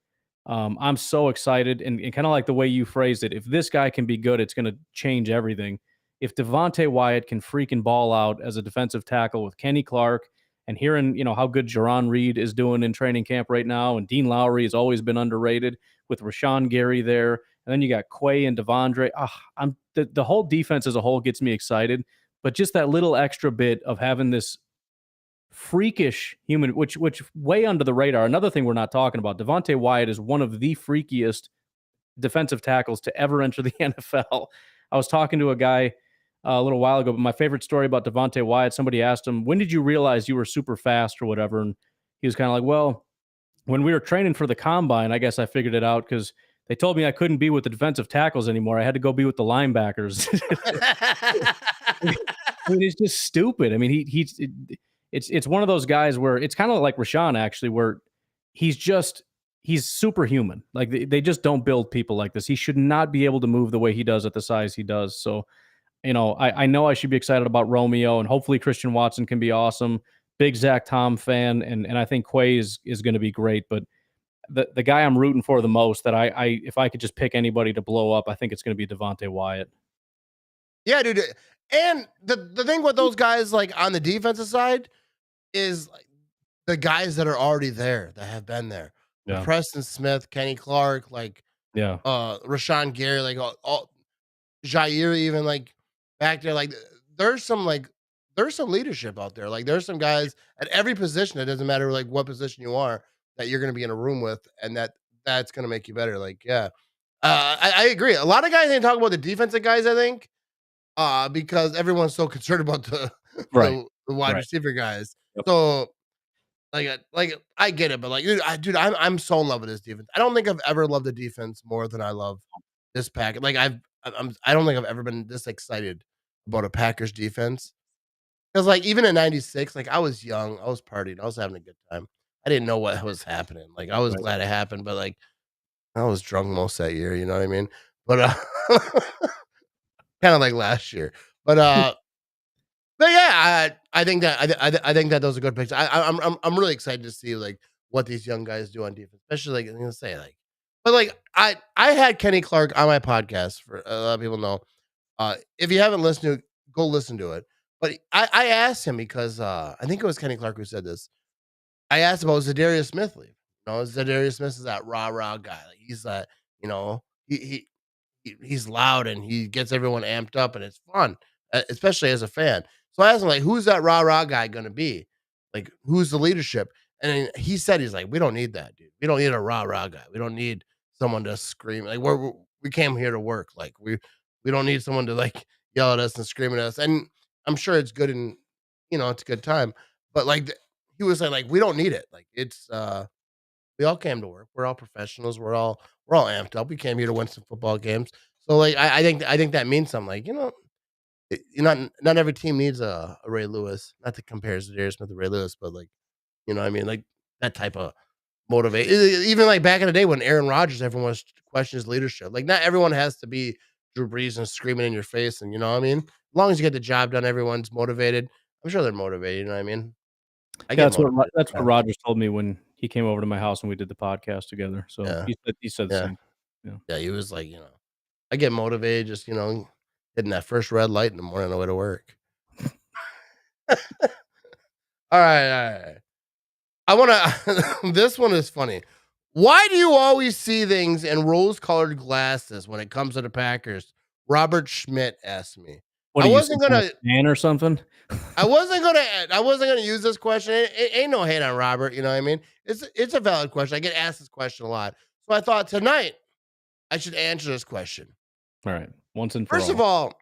I'm so excited, and kind of like the way you phrased it. If this guy can be good, it's going to change everything. If Devante Wyatt can freaking ball out as a defensive tackle with Kenny Clark, and hearing how good Jaron Reed is doing in training camp right now, and Dean Lowry has always been underrated with Rashawn Gary there, and then you got Quay and Devondre. The whole defense as a whole gets me excited, but just that little extra bit of having this freakish human, which way under the radar. Another thing we're not talking about, Devonte Wyatt is one of the freakiest defensive tackles to ever enter the NFL. I was talking to a guy a little while ago, but my favorite story about Devonte Wyatt, somebody asked him, when did you realize you were super fast or whatever? And he was kind of like, well, when we were training for the combine, I guess I figured it out because they told me I couldn't be with the defensive tackles anymore. I had to go be with the linebackers. I mean, it's just stupid. I mean, it's one of those guys where it's kind of like Rashawn, actually, where he's superhuman. Like they just don't build people like this. He should not be able to move the way he does at the size he does. So, I know I should be excited about Romeo, and hopefully Christian Watson can be awesome. Big Zach Tom fan, and I think Quay is going to be great. But the guy I'm rooting for the most, that if I could just pick anybody to blow up, I think it's going to be Devonte Wyatt. Yeah, dude. And the thing with those guys, like on the defensive side, is like, the guys that are already there, that have been there. Yeah. Preston Smith, Kenny Clark, like Yeah. Rashawn Gary, like all Jair, even like back there, like there's some leadership out there. Like there's some guys at every position. It doesn't matter like what position you are that you're going to be in a room with, and that's going to make you better. Like yeah, I agree. A lot of guys ain't talking about the defensive guys. I think because everyone's so concerned about the Right. the wide Right. receiver guys. Yep. So like I get it, but like dude, I'm so in love with this defense. I don't think I've ever loved the defense more than I love this pack. Like I don't think I've ever been this excited about a Packers defense. Because like even in '96, like I was young, I was partying, I was having a good time. I didn't know what was happening. Like I was Right. glad it happened, but like I was drunk most that year. You know what I mean? But kind of like last year. But yeah, I think that I think that those are good picks. I'm really excited to see like what these young guys do on defense, especially like I'm gonna say like, but like I had Kenny Clark on my podcast for a lot of people know. If you haven't listened to it, go listen to it. But I asked him because I think it was Kenny Clark who said this. I asked about Zadarius Smith leave. You know, Zadarius Smith is that rah guy. Like he's that you know he's loud and he gets everyone amped up and it's fun, especially as a fan. So I asked him like, who's that rah guy gonna be? Like, who's the leadership? And he said he's like, we don't need that, dude. We don't need a rah guy. We don't need someone to scream. Like we came here to work. Like we don't need someone to like yell at us and scream at us. And I'm sure it's good and it's a good time. But like he was like we don't need it. Like it's we all came to work. We're all professionals. We're all amped up. We came here to win some football games. So like I think that means something. Like not every team needs a Ray Lewis. Not to compare Zadarius Smith to Ray Lewis, but like what I mean, like that type of motivate. Even like back in the day when Aaron Rodgers, everyone was questioning his leadership. Like not everyone has to be Drew Brees and screaming in your face. And you know what I mean. As long as you get the job done, everyone's motivated. I'm sure they're motivated. You know what I mean. That's what Rodgers told me when he came over to my house and we did the podcast together. So Yeah. he said the same. Yeah, he was like, I get motivated just, hitting that first red light in the morning on the way to work. All right. I want to, this one is funny. Why do you always see things in rose-colored glasses when it comes to the Packers? Robert Schmidt asked me. What, I wasn't gonna fan or something. I wasn't gonna use this question. It ain't no hate on Robert. You know what I mean? It's a valid question. I get asked this question a lot, so I thought tonight I should answer this question. All right, once and for First of all,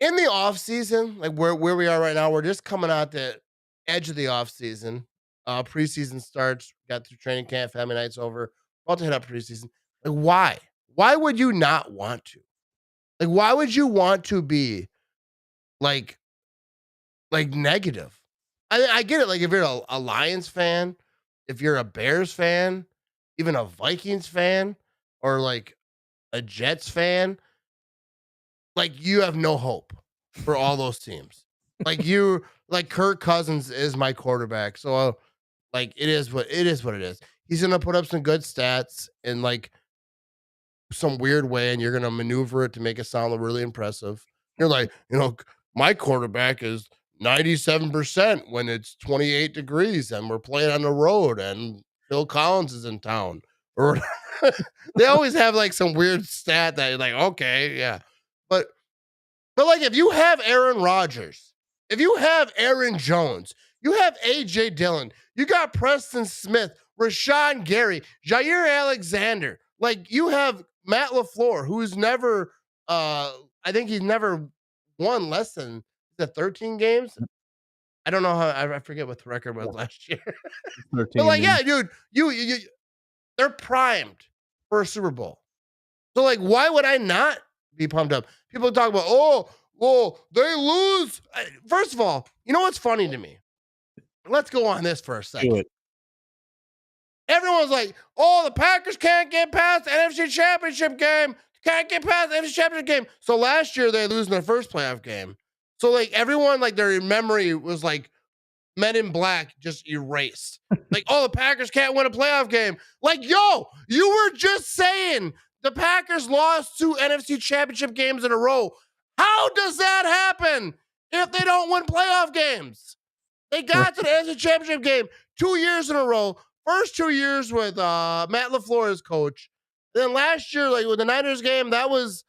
in the off season, like where we are right now, we're just coming out the edge of the off season. Preseason starts. Got through training camp. Family night's over. About to hit up preseason. Like why? Why would you not want to? Like why would you want to be like negative? I get it. Like if you're a Lions fan, if you're a Bears fan, even a Vikings fan, or like a Jets fan, like you have no hope for all those teams. Like Kirk Cousins is my quarterback, so like it is what it is. He's gonna put up some good stats in like some weird way, and you're gonna maneuver it to make it sound really impressive. You're like, my quarterback is 97% when it's 28 degrees and we're playing on the road and Phil Collins is in town. Or they always have like some weird stat that you're like, okay, yeah. But like if you have Aaron Rodgers, if you have Aaron Jones, you have AJ Dillon, you got Preston Smith, Rashawn Gary, Jair Alexander, like you have Matt LaFleur, who's never I think he's never won less than 13 games. I don't know how I forget what the record was last year. 13, but like, yeah, dude, you they're primed for a Super Bowl. So like, why would I not be pumped up? People talk about, oh, well, they lose. First of all, you know what's funny to me? Let's go on this for a second. Everyone's like, oh, the Packers can't get past the NFC Championship game. Can't get past the NFC Championship game. So last year they lose in their first playoff game. So like everyone, like their memory was like Men in Black just erased. Like, oh, the Packers can't win a playoff game. Like, yo, you were just saying the Packers lost 2 NFC Championship games in a row. How does that happen? if they don't win playoff games. They got to the NFC Championship game 2 years in a row. First 2 years with Matt LaFleur as coach. Then last year, like with the Niners game, that was,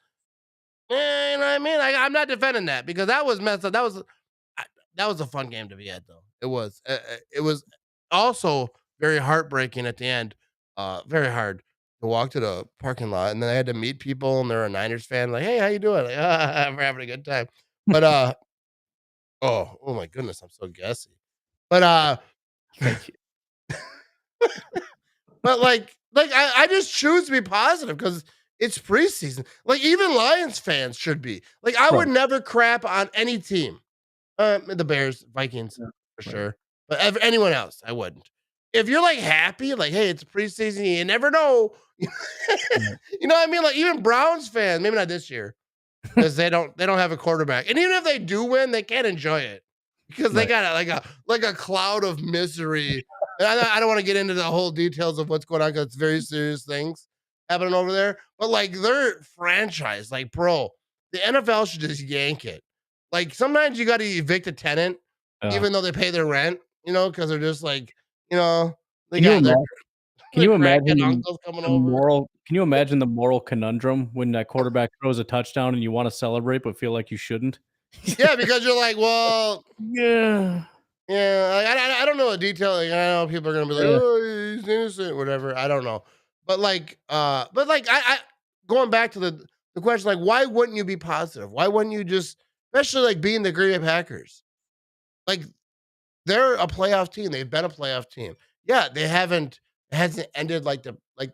you know what I mean? I'm not defending that because that was messed up. That was a fun game to be at, though. It was. It was also very heartbreaking at the end. Very hard to walk to the parking lot, and then I had to meet people, and they're a Niners fan. Like, hey, how you doing? Like, we're having a good time. But oh my goodness, I'm so gassy. But Thank you. but like I just choose to be positive because it's preseason. Like even Lions fans should be. Like I would never crap on any team. The Bears, Vikings, for sure. But anyone else, I wouldn't. If you're like happy, like, hey, it's preseason, you never know. You know what I mean? Like even Browns fans, maybe not this year, because they don't have a quarterback. And even if they do win, they can't enjoy it because they got like a cloud of misery. And I don't want to get into the whole details of what's going on because it's very serious things happening over there. But like their franchise, like bro, the NFL should just yank it. Like sometimes you got to evict a tenant, even though they pay their rent, you know, because they're just like, you know, they got their Can you imagine uncles coming the over. moral? Can you imagine the moral conundrum when that quarterback throws a touchdown and you want to celebrate but feel like you shouldn't? Yeah, because you're like, well, Yeah. I don't know the detail. Like, I know people are gonna be like, oh, he's innocent, whatever. I don't know, but I going back to the question, like, why wouldn't you be positive? Why wouldn't you just, especially like being the Green Bay Packers, like they're a playoff team. They've been a playoff team. Yeah, it hasn't ended like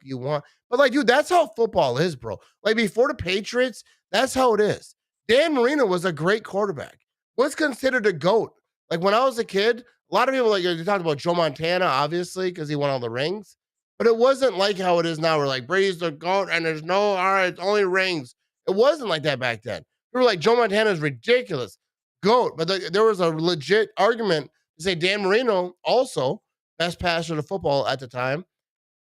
you want. But like, dude, that's how football is, bro. Like before the Patriots, that's how it is. Dan Marino was a great quarterback. Was considered a GOAT. Like when I was a kid, a lot of people like you talked about Joe Montana, obviously, because he won all the rings. But it wasn't like how it is now, where like Brady's the GOAT and there's no, all right, it's only rings. It wasn't like that back then. We were like, Joe Montana is ridiculous. GOAT. But there was a legit argument to say Dan Marino also best passer to football at the time,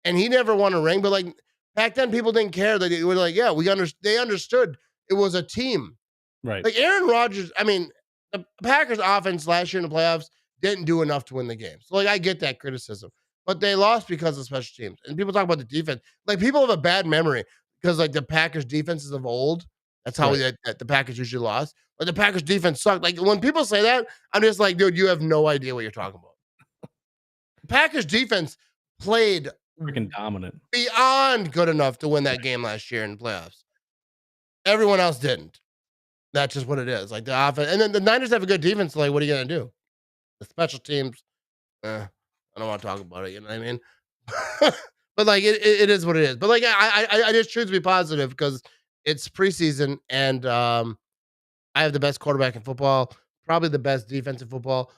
and he never won a ring. But like back then, people didn't care. They were like, yeah, they understood it was a team. Right. Like Aaron Rodgers, I mean, the Packers offense last year in the playoffs didn't do enough to win the game. So like I get that criticism, but they lost because of special teams. And people talk about the defense. Like people have a bad memory because like the Packers defenses of old. That's how the Packers usually lost. Like the Packers defense sucked. Like when people say that, I'm just like, dude, you have no idea what you're talking about. Packers defense played freaking dominant, beyond good enough to win that game last year in the playoffs. Everyone else didn't. That's just what it is. Like the offense, and then the Niners have a good defense. So like, what are you gonna do? The special teams, I don't want to talk about it. You know what I mean? But like, it is what it is. But like, I just choose to be positive because it's preseason, and I have the best quarterback in football, probably the best defense in football,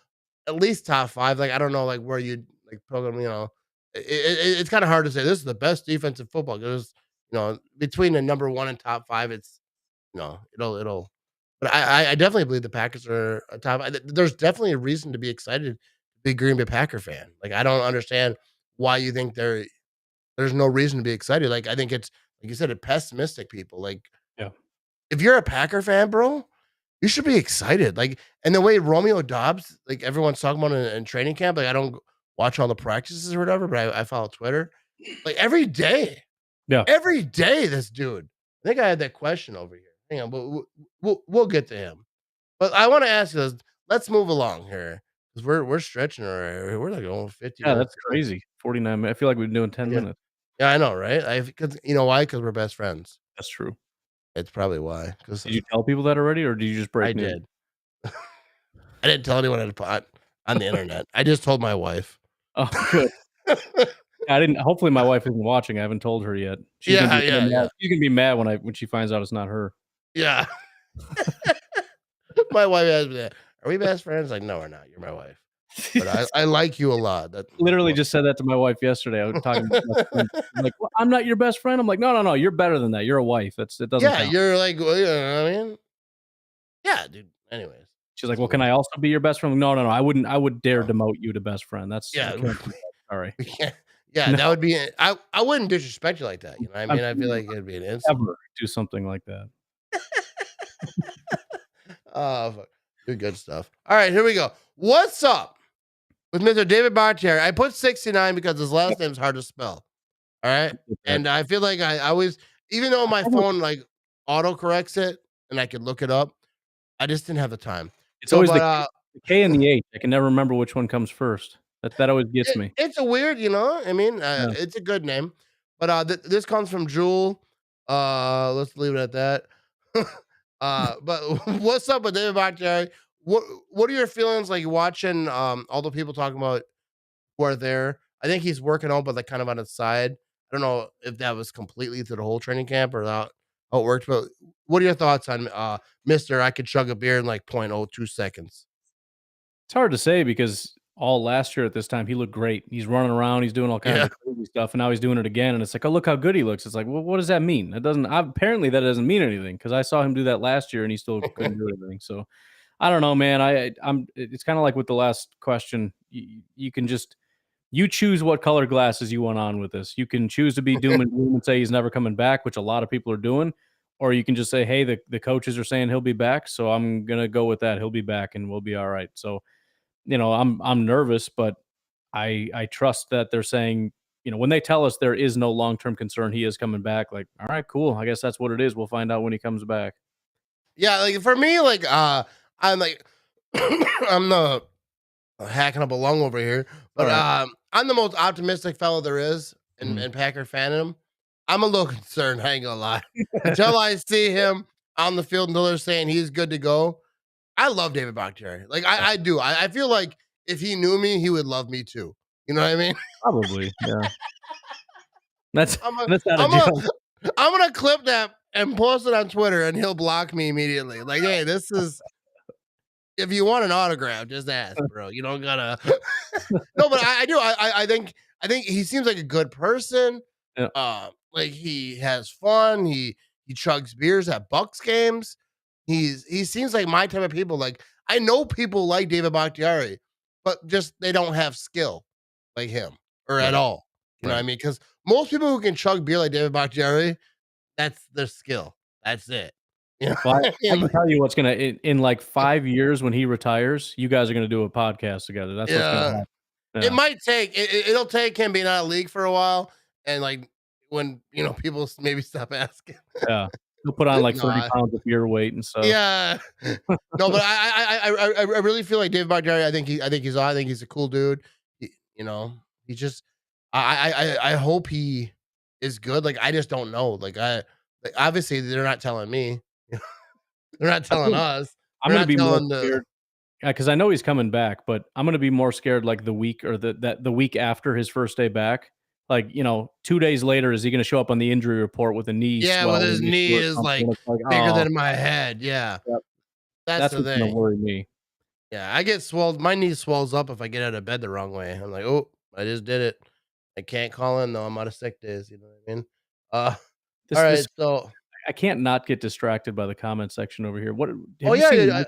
at least top 5. Like I don't know, like where you like program. You know, it's kind of hard to say this is the best defense in football because you know between the number 1 and top 5, it's you know it'll. But I definitely believe the Packers are a top. There's definitely a reason to be excited to be a Green Bay Packer fan. Like I don't understand why you think there's no reason to be excited. Like I think it's like you said, it's pessimistic people. Like if you're a Packer fan, bro, you should be excited. Like and the way Romeo Dobbs, like everyone's talking about in training camp. Like I don't watch all the practices or whatever, but I follow Twitter. Like every day, this dude. I think I had that question over here. Hang on, but we'll get to him. But I want to ask you this. Let's move along here because we're stretching already. We're like going 50. Yeah, that's crazy. 49 minutes. I feel like we've been doing 10 minutes. Yeah, I know, right? Because you know why? Because we're best friends. That's true. It's probably why. Did you tell people that already, or did you just break news? I did. I didn't tell anyone on the internet. I just told my wife. Oh, good. I didn't. Hopefully, my wife isn't watching. I haven't told her yet. She's yeah. She's gonna be mad when she finds out it's not her. Yeah. My wife asked me that. Are we best friends? Like, no, we're not. You're my wife. But I like you a lot. That literally just said that to my wife yesterday. I was talking about I'm like, well, I'm not your best friend. I'm like, no. You're better than that. You're a wife. It doesn't. Yeah, count. you're like, well, you know what I mean? Yeah, dude. Anyways. She's like, well, can I also be your best friend? No. I wouldn't. I would dare demote you to best friend. That's sorry. Yeah, that would be. I wouldn't disrespect you like that. You know what I mean? I feel like it'd be an insult. Ever do something like that. Oh, Good stuff. All right, here we go. What's up with Mr. David Bardari? I put 69 because his last name's hard to spell. All right. And I feel like I always, even though my phone like auto corrects it and I can look it up, I just didn't have the time. It's always the K and the H. I can never remember which one comes first. That always gets me. It's a weird, I mean, it's a good name. But this comes from Jewel. Let's leave it at that. But what's up with David Bardari? What are your feelings like watching all the people talking about who are there? I think he's working out, but like kind of on the side. I don't know if that was completely through the whole training camp or how it worked, but what are your thoughts on Mr. I could chug a beer in like 0.02 seconds? It's hard to say because all last year at this time, he looked great. He's running around, he's doing all kinds of crazy stuff, and now he's doing it again. And it's like, oh, look how good he looks. It's like, well, what does that mean? Apparently that doesn't mean anything because I saw him do that last year and he still couldn't do anything. So I don't know, man. It's kind of like with the last question. You can just you choose what color glasses you want on with this. You can choose to be doom and gloom and say he's never coming back, which a lot of people are doing, or you can just say, hey, the coaches are saying he'll be back, so I'm gonna go with that. He'll be back and we'll be all right. So, I'm nervous, but I trust that they're saying, when they tell us there is no long-term concern, he is coming back. Like, all right, cool. I guess that's what it is. We'll find out when he comes back. Yeah, like for me, like I'm like I'm the hacking up a lung over here, but I'm the most optimistic fellow there is in Packer fandom. I'm a little concerned, I ain't gonna lie. Until I see him on the field until they're saying he's good to go. I love David Bardari. Like I do. I feel like if he knew me, he would love me too. You know what I mean? Probably, yeah. That's not a joke. I'm gonna clip that and post it on Twitter, and he'll block me immediately. Like, hey, this is. If you want an autograph, just ask, bro. You don't gotta. No, but I do. I think he seems like a good person. Yeah. Like he has fun. He chugs beers at Bucks games. He seems like my type of people. Like I know people like David Bakhtiari, but just they don't have skill like him or at all. You know what I mean? Because most people who can chug beer like David Bakhtiari, that's their skill. That's it. You know? Well, I can tell you what's gonna in like 5 years when he retires, you guys are gonna do a podcast together. That's what's gonna happen. Yeah. It might take it'll take him being out of league for a while, and like when people maybe stop asking. Yeah, he'll put on like 30 pounds of beer weight and stuff. Yeah, no, but I really feel like David Bardari. I think he's a cool dude. He just I hope he is good. Like I just don't know. Like obviously they're not telling me. They're not telling us. I'm going to be more scared because I know he's coming back, but I'm going to be more scared like the week or the week after his first day back. Like 2 days later, is he going to show up on the injury report with a knee? Yeah, with his knee is like bigger than my head. Yeah, yep. That's the thing. Going to worry me. Yeah, I get swelled. My knee swells up if I get out of bed the wrong way. I'm like, oh, I just did it. I can't call in though. I'm out of sick days. You know what I mean? All right, so. I can't not get distracted by the comment section over here. What? Have you seen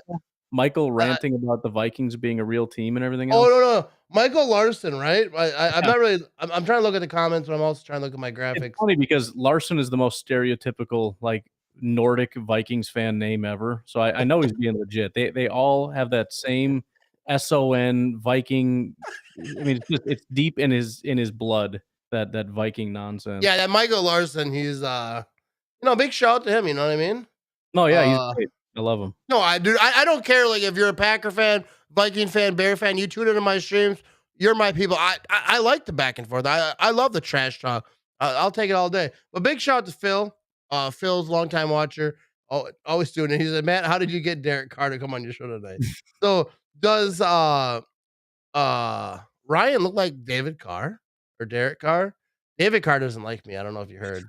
Michael ranting about the Vikings being a real team and everything else? Oh no, Michael Larson, right? I'm not really. I'm trying to look at the comments, but I'm also trying to look at my graphics. It's funny because Larson is the most stereotypical like Nordic Vikings fan name ever. So I know he's being legit. They all have that same SON Viking. I mean, it's deep in his blood that Viking nonsense. Yeah, that Michael Larson. He's big shout out to him. You know what I mean? No, yeah, he's great. I love him. No, I don't care. Like if you're a Packer fan, Viking fan, Bear fan, you tune into my streams. You're my people. I like the back and forth. I love the trash talk. I'll take it all day. But big shout out to Phil. Phil's longtime watcher. Always doing it. He said, Matt, how did you get Derek Carr to come on your show tonight? So does Ryan look like David Carr or Derek Carr? David Carr doesn't like me. I don't know if you heard.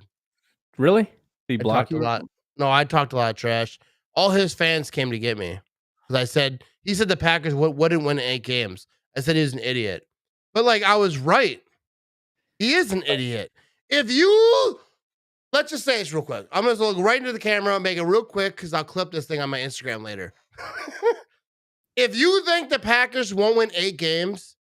Really? He blocked you? No, I talked a lot of trash. All his fans came to get me because he said the Packers wouldn't win 8 games. I said he was an idiot, but like I was right. He is an idiot. Let's just say this real quick. I'm gonna look right into the camera and make it real quick because I'll clip this thing on my Instagram later. If you think the Packers won't win 8 games,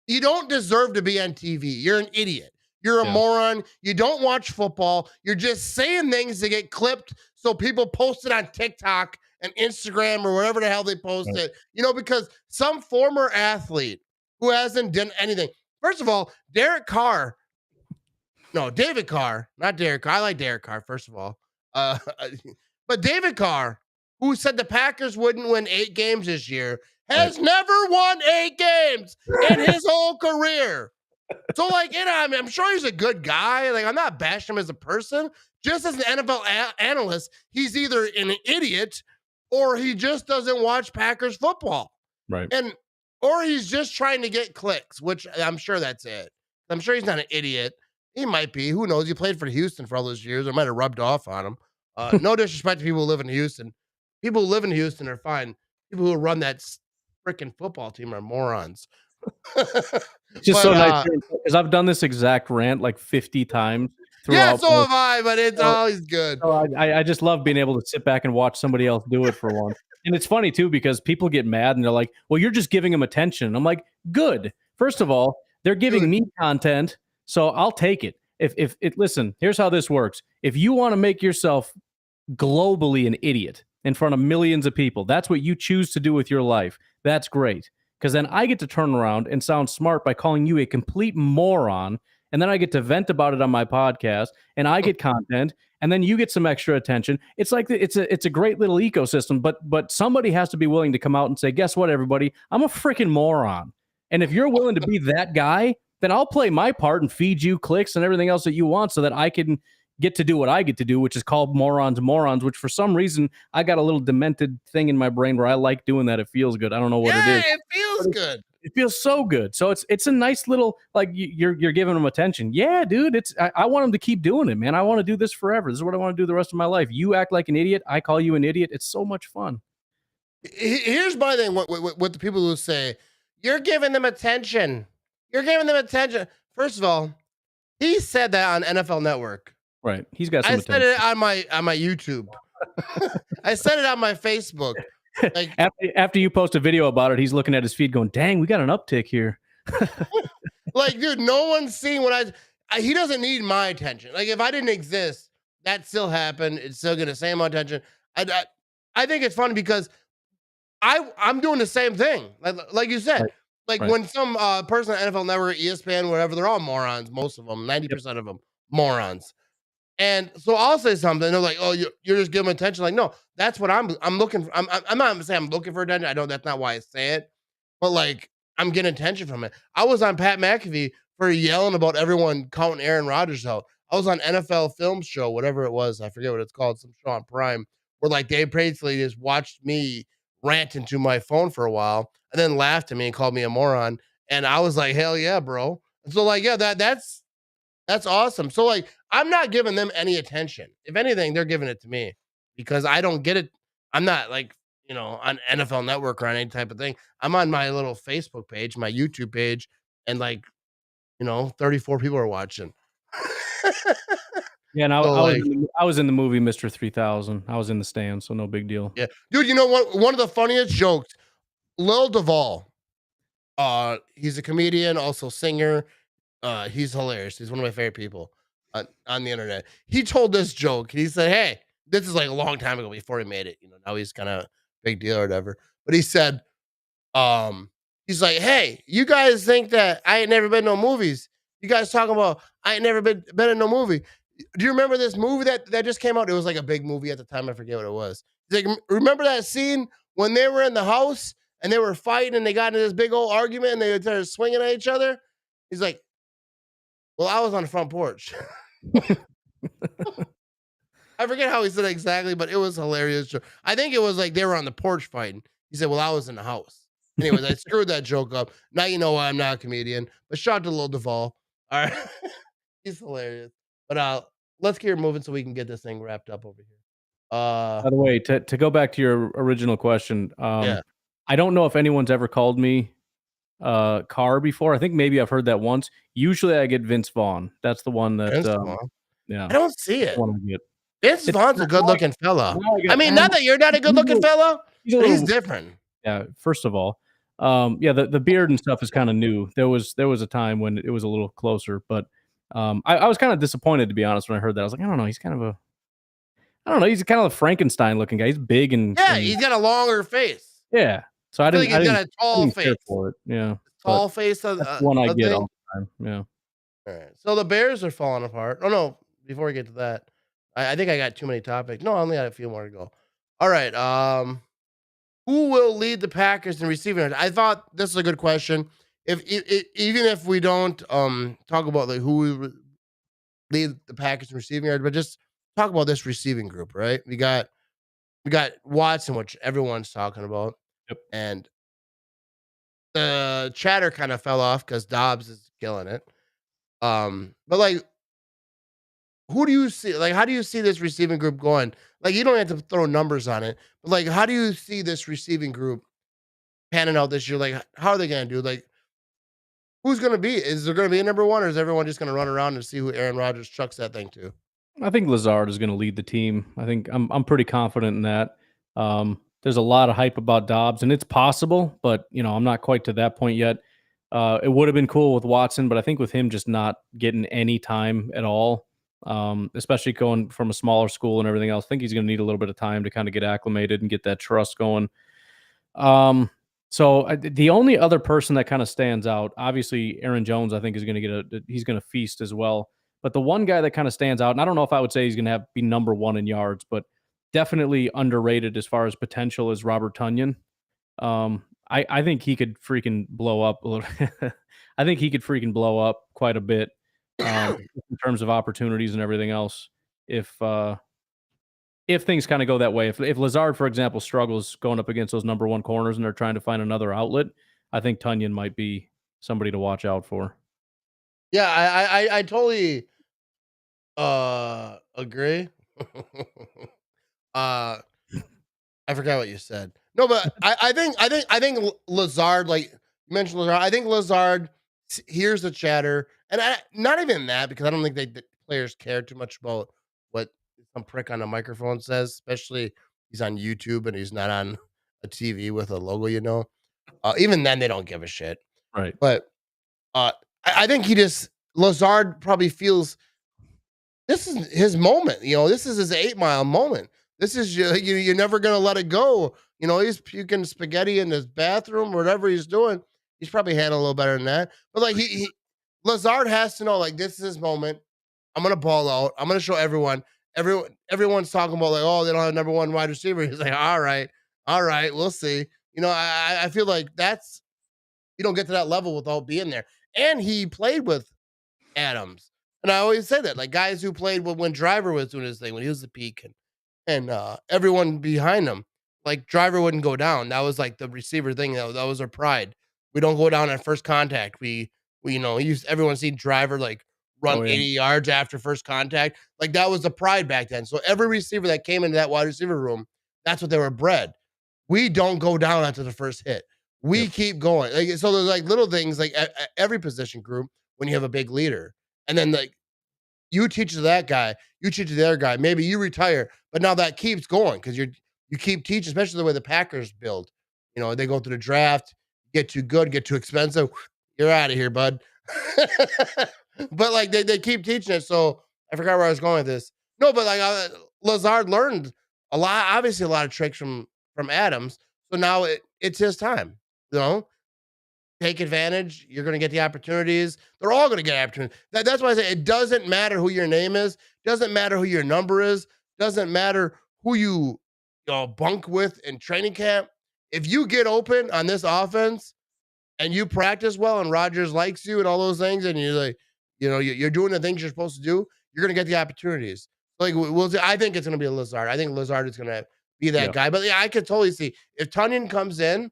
you don't deserve to be on TV. You're an idiot. You're a moron. You don't watch football. You're just saying things to get clipped so people post it on TikTok and Instagram or whatever the hell they post it. You know, because some former athlete who hasn't done anything. First of all, David Carr, not Derek Carr. I like Derek Carr, first of all. But David Carr, who said the Packers wouldn't win 8 games this year, has never won 8 games in his whole career. So, like, you know, I mean, I'm sure he's a good guy. Like, I'm not bashing him as a person. Just as an NFL analyst, he's either an idiot or he just doesn't watch Packers football. Right. Or he's just trying to get clicks, which I'm sure that's it. I'm sure he's not an idiot. He might be. Who knows? He played for Houston for all those years. It might have rubbed off on him. No disrespect to people who live in Houston. People who live in Houston are fine. People who run that freaking football team are morons. It's just so nice because I've done this exact rant like 50 times. Yeah, so have I, but it's always good. So I just love being able to sit back and watch somebody else do it for once. And it's funny too because people get mad and they're like, "Well, you're just giving them attention." I'm like, "Good. First of all, they're giving me content, so I'll take it. If listen, here's how this works. If you want to make yourself globally an idiot in front of millions of people, that's what you choose to do with your life. That's great. Because then I get to turn around and sound smart by calling you a complete moron, and then I get to vent about it on my podcast, and I get content, and then you get some extra attention. It's like it's a great little ecosystem, but somebody has to be willing to come out and say, guess what, everybody? I'm a freaking moron. And if you're willing to be that guy, then I'll play my part and feed you clicks and everything else that you want so that I can get to do what I get to do, which is called morons, which for some reason I got a little demented thing in my brain where I like doing that. It feels good. I don't know what it is. It feels good. It feels so good. So it's a nice little, like, you're giving them attention. Yeah, dude, I want them to keep doing it, man. I want to do this forever. This is what I want to do the rest of my life. You act like an idiot. I call you an idiot. It's so much fun. Here's my thing with the people who say, you're giving them attention. You're giving them attention. First of all, he said that on NFL Network. Right. He's got some attention. I said it on my YouTube. I said it on my Facebook. Like, after you post a video about it, he's looking at his feed going, dang, we got an uptick here. Like, dude, no one's seeing what he doesn't need my attention. Like, if I didn't exist, that still happened. It's still going to same attention. I think it's funny because I'm doing the same thing. Like you said, when some person on NFL Network, ESPN, whatever, they're all morons. Most of them, 90% of them, morons. And so I'll say something. They're like, "Oh, you're just giving attention." Like, no, that's what I'm looking for. I'm not saying I'm looking for attention. I know that's not why I say it, but like I'm getting attention from it. I was on Pat McAfee for yelling about everyone counting Aaron Rodgers out. I was on NFL Film Show, whatever it was. I forget what it's called. Some show on Prime where like Dave Paisley just watched me rant into my phone for a while and then laughed at me and called me a moron. And I was like, hell yeah, bro. And so like, yeah, that's awesome. So like, I'm not giving them any attention. If anything, they're giving it to me because I don't get it. I'm not like, on NFL Network or on any type of thing. I'm on my little Facebook page, my YouTube page, and like, 34 people are watching. Yeah, and I was in the movie Mr. 3000. I was in the stand, so no big deal. Yeah. Dude, you know what? One of the funniest jokes, Lil Duval, he's a comedian, also singer. He's hilarious. He's one of my favorite people on the internet. He told this joke. He said, hey, this is like a long time ago before he made it. Now he's kind of big deal or whatever. But he said, he's like, hey, you guys think that I ain't never been to no movies. You guys talking about I ain't never been in no movie. Do you remember this movie that just came out? It was like a big movie at the time. I forget what it was. He's like, remember that scene when they were in the house and they were fighting and they got into this big old argument and they started swinging at each other? He's like, well, I was on the front porch. I forget how he said it exactly, but it was hilarious. I think it was like they were on the porch fighting. He said, well, I was in the house. Anyways, I screwed that joke up. Now you know why I'm not a comedian. But shout out to Lil Duval. All right. He's hilarious. But let's keep moving so we can get this thing wrapped up over here. By the way, to go back to your original question, yeah. I don't know if anyone's ever called me Carr before. I think maybe I've heard that once. Usually I get Vince Vaughn. That's the one that yeah. I don't see it. Vince It's Vaughn's a good-looking fella. I mean, not that you're not a good-looking fella, but he's different. Yeah, first of all. Yeah, the beard and stuff is kind of new. There was a time when it was a little closer, but I was kind of disappointed, to be honest, when I heard that. I was like, I don't know, he's kind of I don't know. He's kind of a Frankenstein looking guy. He's big and he's got a longer face. yeah. So I feel like he's got a tall care face. for it. Yeah, Tall face. that's the one I get all the time. Yeah. All right. So the Bears are falling apart. Oh no! Before we get to that, I think I got too many topics. No, I only had a few more to go. All right. Who will lead the Packers in receiving yards? I thought this is a good question. Even if we don't talk about like who will lead the Packers in receiving yards, but just talk about this receiving group, right? We got Watson, which everyone's talking about, and the chatter kind of fell off because Dobbs is killing it. But like, who do you see? Like, how do you see this receiving group going? Like, you don't have to throw numbers on it, but like, how do you see this receiving group panning out this year? Like, how are they going to do? Like, who's going to be? Is there going to be a number one, or is everyone just going to run around and see who Aaron Rodgers chucks that thing to? I think Lazard is going to lead the team. I think I'm pretty confident in that. There's a lot of hype about Dobbs, and it's possible, but I'm not quite to that point yet. It would have been cool with Watson, but I think with him just not getting any time at all, especially going from a smaller school and everything else, I think he's going to need a little bit of time to kind of get acclimated and get that trust going. So the only other person that kind of stands out, obviously Aaron Jones, I think is going to he's going to feast as well. But the one guy that kind of stands out, and I don't know if I would say he's going to be number one in yards, but definitely underrated as far as potential is Robert Tunyan. I think he could freaking blow up a little. I think he could freaking blow up quite a bit in terms of opportunities and everything else. If things kind of go that way, if Lazard, for example, struggles going up against those number one corners and they're trying to find another outlet, I think Tunyan might be somebody to watch out for. Yeah, I totally agree. I forgot what you said. No, but I think Lazard, like you mentioned Lazard, I think Lazard hears the chatter, and not even that, because I don't think the players care too much about what some prick on a microphone says, especially he's on YouTube and he's not on a TV with a logo, even then they don't give a shit. Right. But I think Lazard probably feels this is his moment. This is his 8 Mile moment. This is you're never gonna let it go. He's puking spaghetti in his bathroom or whatever he's doing. He's probably handling a little better than that. But like Lazard has to know, like, this is his moment. I'm gonna ball out. I'm gonna show everyone. Everyone's talking about like, oh, they don't have number one wide receiver. He's like, all right, we'll see. I feel like that's you don't get to that level without being there. And he played with Adams. And I always say that, like, guys who played when Driver was doing his thing, when he was the peak, and everyone behind him, like, Driver wouldn't go down. That was like the receiver thing. That was our pride. We don't go down at first contact. We everyone seen Driver like run 80 yards after first contact. Like, that was the pride back then. So every receiver that came into that wide receiver room, that's what they were bred. We don't go down after the first hit. We keep going. Like, so there's like little things like every position group when you have a big leader. And then like you teach to that guy, you teach to the other guy. Maybe you retire, but now that keeps going because you keep teaching, especially the way the Packers build. They go through the draft, get too good, get too expensive. You're out of here, bud. But like they keep teaching it. So I forgot where I was going with this. No, but like Lazard learned a lot, obviously a lot of tricks from Adams. So now it's his time. Take advantage. You're going to get the opportunities. They're all going to get opportunities. That's why I say it doesn't matter who your name is. Doesn't matter who your number is. Doesn't matter who you bunk with in training camp. If you get open on this offense and you practice well and Rodgers likes you and all those things, and you're like, you're doing the things you're supposed to do, you're going to get the opportunities. Like, I think it's going to be a Lazard. I think Lazard is going to be that guy. But yeah, I could totally see if Tunyan comes in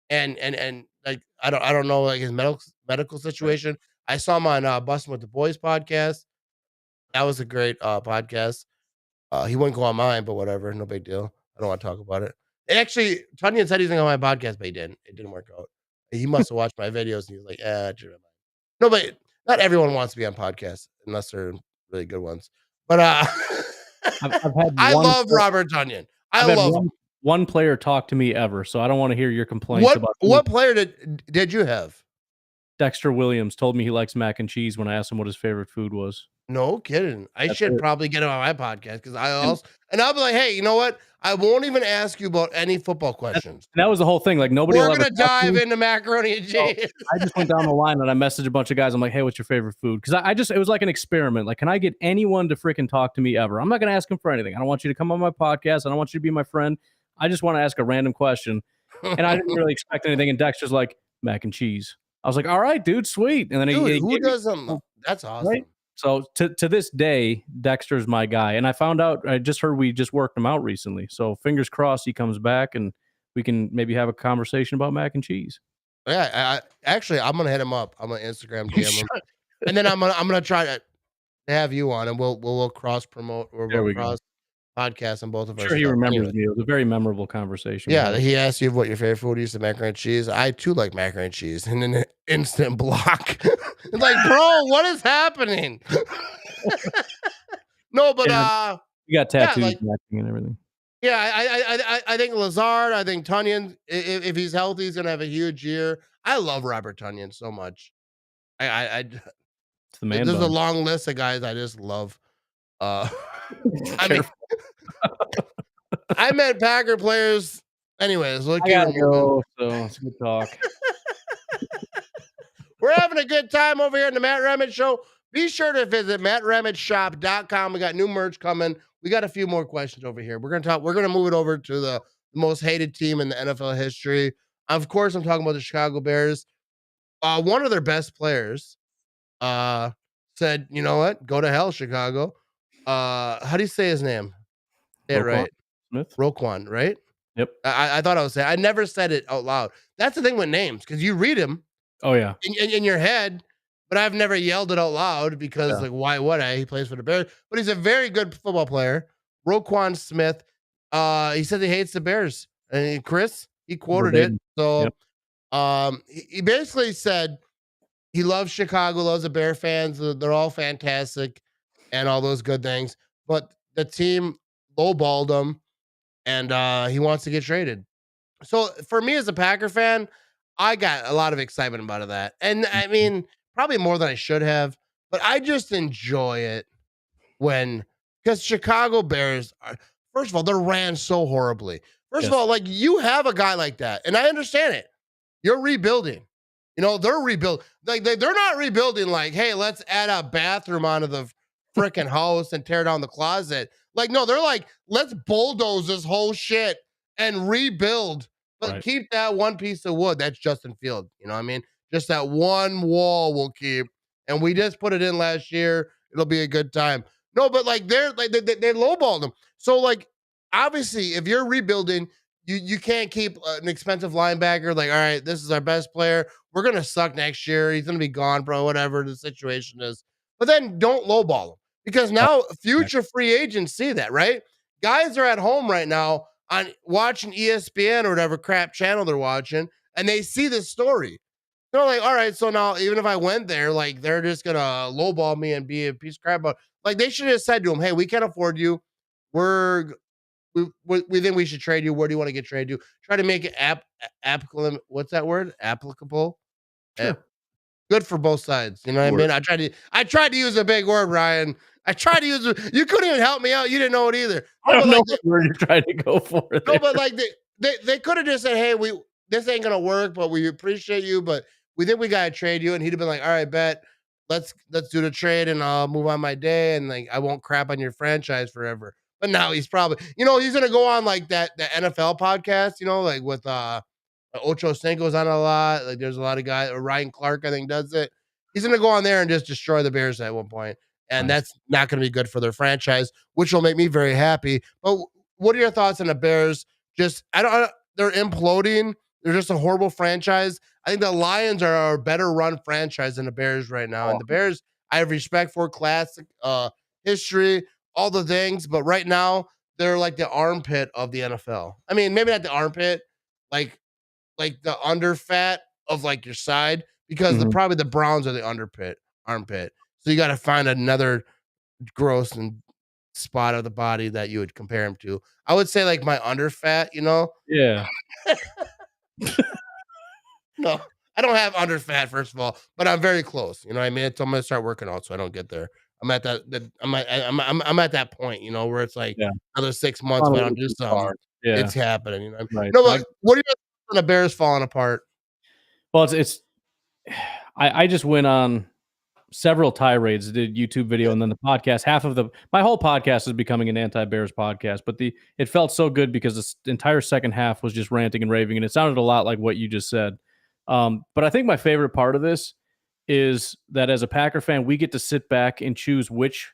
and like I don't know like his medical situation. I saw him on Bustin' with the Boys podcast. That was a great podcast. He wouldn't go on mine, but whatever, no big deal. I don't want to talk about it. Actually, Tunyan said he's going to go on my podcast, but he didn't. It didn't work out. He must have watched my videos and he was like, no, but not everyone wants to be on podcasts unless they're really good ones. But I love Robert Tunyan. I love him. One player talked to me ever, so I don't want to hear your complaints about what player did you have? Dexter Williams told me he likes mac and cheese when I asked him what his favorite food was. No kidding. I That's should it. probably get him on my podcast because I And also and I'll be like, hey, you know what? I won't even ask you about any football questions. that was the whole thing. Like nobody We're will ever gonna talk to dive me. into macaroni and So cheese. I just went down the line and I messaged a bunch of guys. I'm like, hey, what's your favorite food? Because I just, it was like an experiment. Like, can I get anyone to freaking talk to me ever? I'm not going to ask them for anything. I don't want you to come on my podcast. I don't want you to be my friend. I just want to ask a random question. And I didn't really expect anything. And Dexter's like, mac and cheese. I was like, all right, dude, sweet. And then Dude, he who gave me, does them? That's awesome. right? So to this day, Dexter's my guy. And I found out, I just heard we just worked him out recently. So fingers crossed he comes back and we can maybe have a conversation about mac and cheese. Yeah, actually, I'm gonna hit him up. I'm gonna Instagram DM him, and then I'm gonna try to have you on, and we'll cross promote or There we'll we go. cross podcast on both of I'm our sure he stuff. remembers Anyway. me. It was a very memorable conversation. we Yeah, had. he asked you what your favorite food is, the macaroni and cheese. I too like macaroni and cheese, and then an instant block. It's like, bro, what is happening? No, but You got tattoos like- matching and everything. yeah, I think Lazard, I think Tunyan, if he's healthy, he's gonna have a huge year. I love Robert Tunyan so much. I It's the man there's a bun. long list of guys I just love. I mean, Careful. I met Packer players. Anyways, look I here. gotta go, so it's good talk. We're having a good time over here in the Matt Ramage Show. Be sure to visit mattramagesshop.com. We got new merch coming. We got a few more questions over here. We're gonna move it over to the most hated team in the NFL history. Of course, I'm talking about the Chicago Bears. One of their best players said, you know what? Go to hell, Chicago. How do you say his name? Say it Roquan right. Smith? Roquan, right? Yep. I thought I was saying, I never said it out loud. That's the thing with names, because you read them Oh yeah. in your head, but I've never yelled it out loud because, Yeah. like, why would I? He plays for the Bears, but he's a very good football player. Roquan Smith. He said he hates the Bears. And Chris, he quoted it. Verbatim. So, Yep. he basically said he loves Chicago, loves the Bear fans. They're all fantastic and all those good things. But the team lowballed him, and he wants to get traded. So for me as a Packer fan, I got a lot of excitement about that. And I mean, probably more than I should have, but I just enjoy it because Chicago Bears are, first of all, they're ran so horribly. First of Yes. all, like, you have a guy like that, and I understand it. You're rebuilding. You know, they're rebuilding. Like, they're not rebuilding like, hey, let's add a bathroom onto the freaking house and tear down the closet. Like, no, they're like, let's bulldoze this whole shit and rebuild, but Right. keep that one piece of wood. That's Justin Field. You know what I mean? Just that one wall we'll keep. And we just put it in last year. It'll be a good time. No, but like they lowballed them. So, like, obviously, if you're rebuilding, you can't keep an expensive linebacker. Like, all right, this is our best player. We're gonna suck next year. He's gonna be gone, bro. Whatever the situation is. But then don't lowball him, because now future free agents see that, right? Guys are at home right now on watching ESPN or whatever crap channel they're watching, and they see this story. They're like, all right, so now even if I went there, like, they're just gonna lowball me and be a piece of crap. But like, they should have said to him, hey, we can't afford you. We think we should trade you. Where do you want to get traded to? Try to make it applicable. What's that word? Applicable. Sure. Good for both sides. You know what I mean? I tried to use a big word, Ryan. I tried to use it. You couldn't even help me out. You didn't know it either. I don't but know like, what word you're trying to go for. no, there. but like they could have just said, hey, this ain't gonna work, but we appreciate you, but we think we gotta trade you. And he'd have been like, all right, bet. Let's do the trade and I'll move on my day, and like, I won't crap on your franchise forever. But now he's probably, he's gonna go on like the NFL podcast, like with Ocho Cinco's on a lot. Like, there's a lot of guys, or Ryan Clark, I think, does it. He's gonna go on there and just destroy the Bears at one point. And Nice. that's not gonna be good for their franchise, which will make me very happy. But what are your thoughts on the Bears? Just, they're imploding. They're just a horrible franchise. I think the Lions are a better run franchise than the Bears right now. And the Bears, I have respect for, classic history, all the things, but right now they're like the armpit of the NFL. I mean, maybe not the armpit, like the under fat of like your side, because probably the Browns are the armpit. So you got to find another gross and spot of the body that you would compare him to. I would say like my under fat, Yeah. No, I don't have under fat, first of all, but I'm very close. You know what I mean? I'm going to start working out so I don't get there. I'm at I'm at that point, you know, where it's like Yeah. another 6 months if I don't do something, Yeah. it's happening, you know? Right. No, but what are your thoughts on the Bears falling apart? Well, it's I just went on several tirades, did YouTube video and then the podcast. My whole podcast is becoming an anti-Bears podcast, but it felt so good because the entire second half was just ranting and raving, and it sounded a lot like what you just said. But I think my favorite part of this is that as a Packer fan, we get to sit back and choose which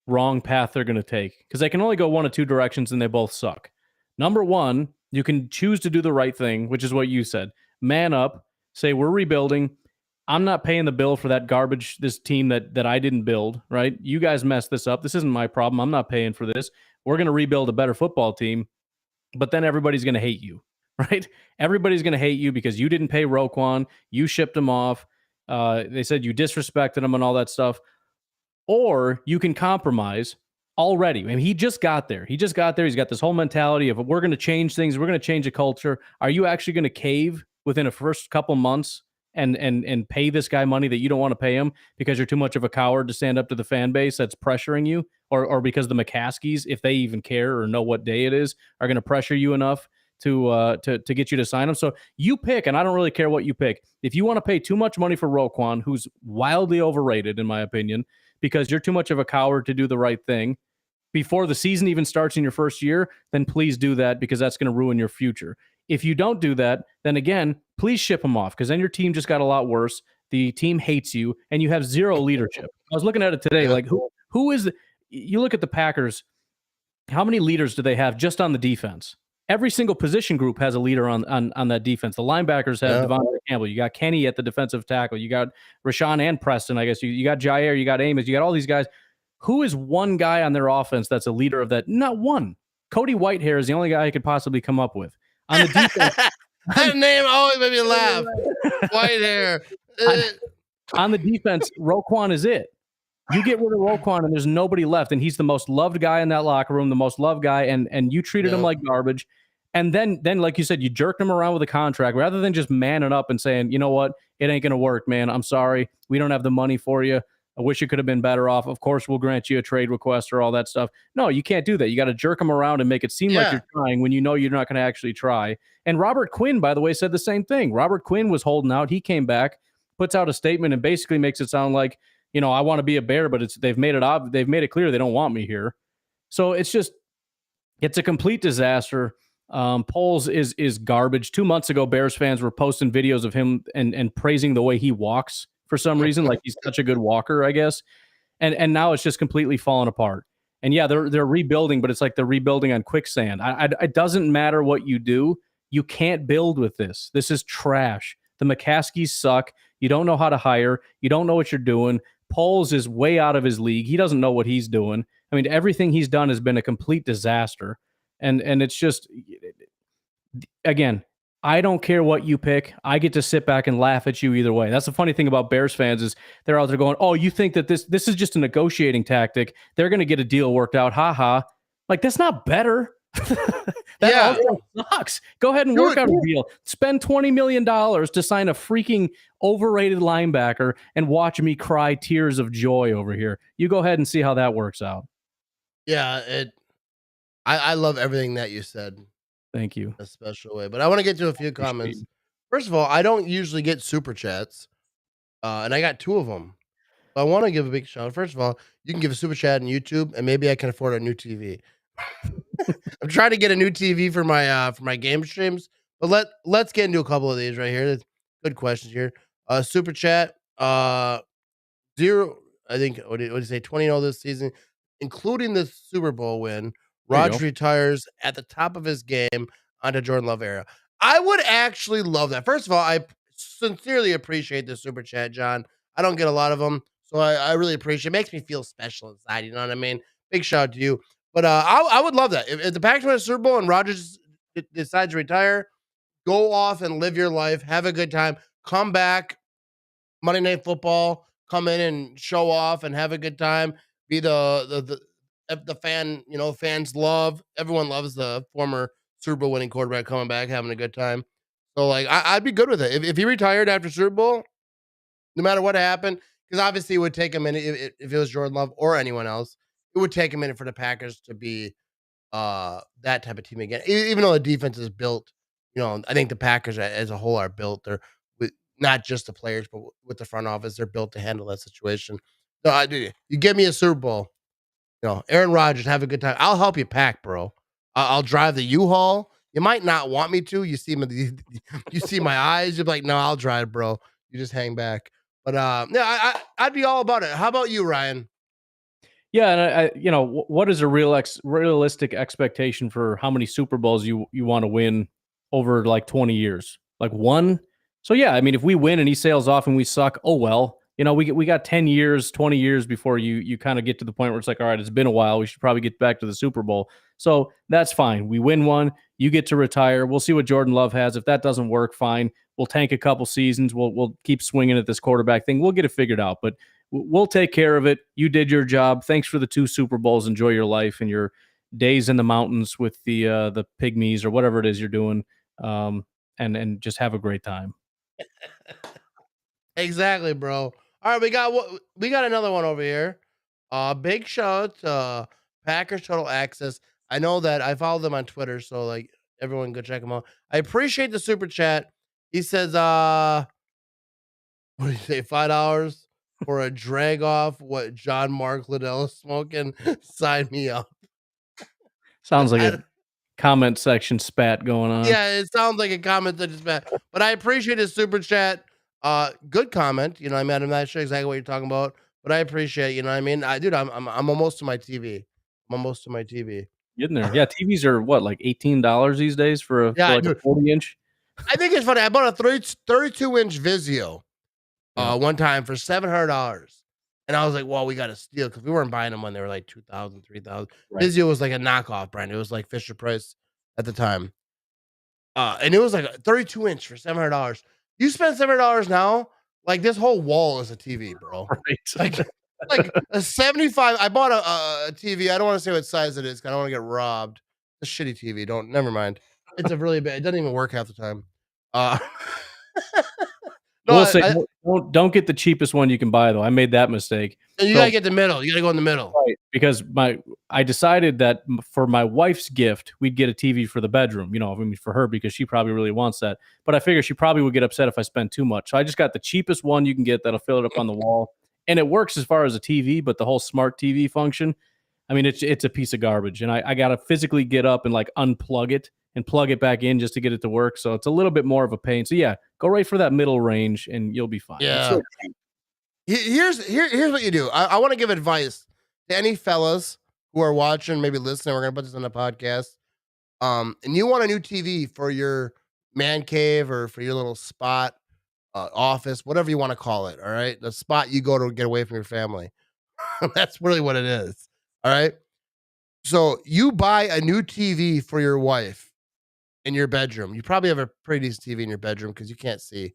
wrong path they're going to take because they can only go one of two directions and they both suck. Number one, you can choose to do the right thing, which is what you said. Man up, say we're rebuilding. I'm not paying the bill for that garbage, this team that I didn't build, right? You guys messed this up. This isn't my problem. I'm not paying for this. We're going to rebuild a better football team, but then everybody's going to hate you, right? Everybody's going to hate you because you didn't pay Roquan. You shipped him off. They said you disrespected him and all that stuff. Or you can compromise already. I mean, he just got there. He's got this whole mentality of we're going to change things. We're going to change the culture. Are you actually going to cave within the first couple months and pay this guy money that you don't want to pay him because you're too much of a coward to stand up to the fan base that's pressuring you, or because the McCaskies, if they even care or know what day it is, are going to pressure you enough to get you to sign him? So you pick, and I don't really care what you pick. If you want to pay too much money for Roquan, who's wildly overrated in my opinion, because you're too much of a coward to do the right thing before the season even starts in your first year, then please do that because that's going to ruin your future. If you don't do that, then again, please ship him off because then your team just got a lot worse. The team hates you and you have zero leadership. I was looking at it today. Like who is you look at the Packers, how many leaders do they have just on the defense? Every single position group has a leader on that defense. The linebackers have Devonte Campbell. You got Kenny at the defensive tackle. You got Rashawn and Preston, I guess. You got Jair. You got Amos. You got all these guys. Who is one guy on their offense that's a leader of that? Not one. Cody Whitehair is the only guy I could possibly come up with. On the defense. That name always made me laugh. Whitehair. On the defense, Roquan is it. You get rid of Roquan and there's nobody left, and he's the most loved guy in that locker room, the most loved guy, and you treated him like garbage. And then, like you said, you jerked him around with a contract rather than just manning up and saying, you know what, it ain't going to work, man. I'm sorry. We don't have the money for you. I wish you could have been better off. Of course, we'll grant you a trade request or all that stuff. No, you can't do that. You got to jerk him around and make it seem like you're trying when you know you're not going to actually try. And Robert Quinn, by the way, said the same thing. Robert Quinn was holding out. He came back, puts out a statement, and basically makes it sound like, you know, I want to be a Bear, but they've made it clear they don't want me here. So it's a complete disaster. Poles is garbage. 2 months ago, Bears fans were posting videos of him and praising the way he walks for some reason, like he's such a good walker, I guess. And now it's just completely fallen apart. And yeah, they're rebuilding, but it's like they're rebuilding on quicksand. It doesn't matter what you do. You can't build with this. This is trash. The McCaskies suck. You don't know how to hire. You don't know what you're doing. Poles is way out of his league. He doesn't know what he's doing. I mean, everything he's done has been a complete disaster. And it's just, again, I don't care what you pick. I get to sit back and laugh at you either way. That's the funny thing about Bears fans is they're out there going, oh, you think that this is just a negotiating tactic. They're going to get a deal worked out. Ha ha. Like, that's not better. That also sucks. Go ahead and work out a deal. Spend $20 million to sign a freaking overrated linebacker and watch me cry tears of joy over here. You go ahead and see how that works out. Yeah, I love everything that you said. Thank you. In a special way. But I want to get to a few comments. First of all, I don't usually get super chats. And I got 2 of them. So I want to give a big shout out. First of all, you can give a super chat on YouTube, and maybe I can afford a new TV. I'm trying to get a new TV for my game streams, but let's get into a couple of these right here. There's good questions here. Super chat, 0. I think what did you say? 20-0 this season, including the Super Bowl win. Rodgers retires at the top of his game onto Jordan Love era. I would actually love that. First of all, I sincerely appreciate the super chat, John. I don't get a lot of them, so I really appreciate it. It makes me feel special inside. You know what I mean? Big shout out to you. But I would love that. If the Packers win a Super Bowl and Rodgers decides to retire, go off and live your life. Have a good time. Come back. Monday Night Football. Come in and show off and have a good time. Be the fan, you know, fans love. Everyone loves the former Super Bowl winning quarterback coming back, having a good time. So, like, I'd be good with it. If he retired after Super Bowl, no matter what happened, because obviously it would take a minute if it was Jordan Love or anyone else. It would take a minute for the Packers to be that type of team again. Even though the defense is built, I think the Packers as a whole are built. They're with not just the players, but with the front office, they're built to handle that situation. So you give me a Super Bowl, Aaron Rodgers, have a good time. I'll help you pack, bro. I'll drive the U-Haul. You might not want me to. You see you see my eyes. You're like, no, I'll drive, bro. You just hang back. But yeah, I'd be all about it. How about you, Ryan? Yeah, and what is a realistic expectation for how many Super Bowls you want to win over like 20 years? Like one? So yeah, I mean, if we win and he sails off and we suck, oh well. We got 10 years, 20 years before you kind of get to the point where it's like, all right, it's been a while. We should probably get back to the Super Bowl. So that's fine. We win one. You get to retire. We'll see what Jordan Love has. If that doesn't work, fine. We'll tank a couple seasons. We'll keep swinging at this quarterback thing. We'll get it figured out. But we'll take care of it. You did your job. Thanks for the 2 Super Bowls. Enjoy your life and your days in the mountains with the pygmies or whatever it is you're doing, and just have a great time. Exactly, bro. All right, we got another one over here. Big shout out to Packers Total Access. I know that I follow them on Twitter, so like everyone go check them out. I appreciate the super chat. He says, what do you say, $5 for a drag off what John Mark Liddell is smoking? Sign me up. Sounds like a comment section spat going on. Yeah, it sounds like a comment section spat. But I appreciate his super chat. Good comment. I'm not sure exactly what you're talking about, but I appreciate. You know what I mean? I'm almost to my TV. I'm almost to my TV. Getting there. Yeah, TVs are what, like $18 these days for a 40-inch? I think it's funny. I bought a 32-inch Vizio one time for $700. And I was like, well, we got to steal because we weren't buying them when they were like $2,000, $3,000. Right. Vizio was like a knockoff brand. It was like Fisher Price at the time. And it was like a 32-inch for $700. You spend $700 now, like this whole wall is a TV, bro. Right. Like a 75. I bought a TV. I don't want to say what size it is because I don't want to get robbed. A shitty TV. Never mind. It's a really bad. It doesn't even work half the time. No, we'll say don't get the cheapest one you can buy though. I made that mistake. And you gotta get the middle. You gotta go in the middle, right? Because I decided that for my wife's gift, we'd get a TV for the bedroom. For her because she probably really wants that. But I figured she probably would get upset if I spent too much. So I just got the cheapest one you can get that'll fill it up on the wall, and it works as far as a TV. But the whole smart TV function, I mean, it's a piece of garbage, and I gotta physically get up and like unplug it and plug it back in just to get it to work. So it's a little bit more of a pain. So yeah, go right for that middle range and you'll be fine. Yeah. Here's what you do. I want to give advice to any fellas who are watching, maybe listening. We're going to put this on the podcast. And you want a new TV for your man cave or for your little spot, office, whatever you want to call it. All right. The spot you go to get away from your family. That's really what it is. All right. So you buy a new TV for your wife in your bedroom. You probably have a pretty decent TV in your bedroom because you can't see.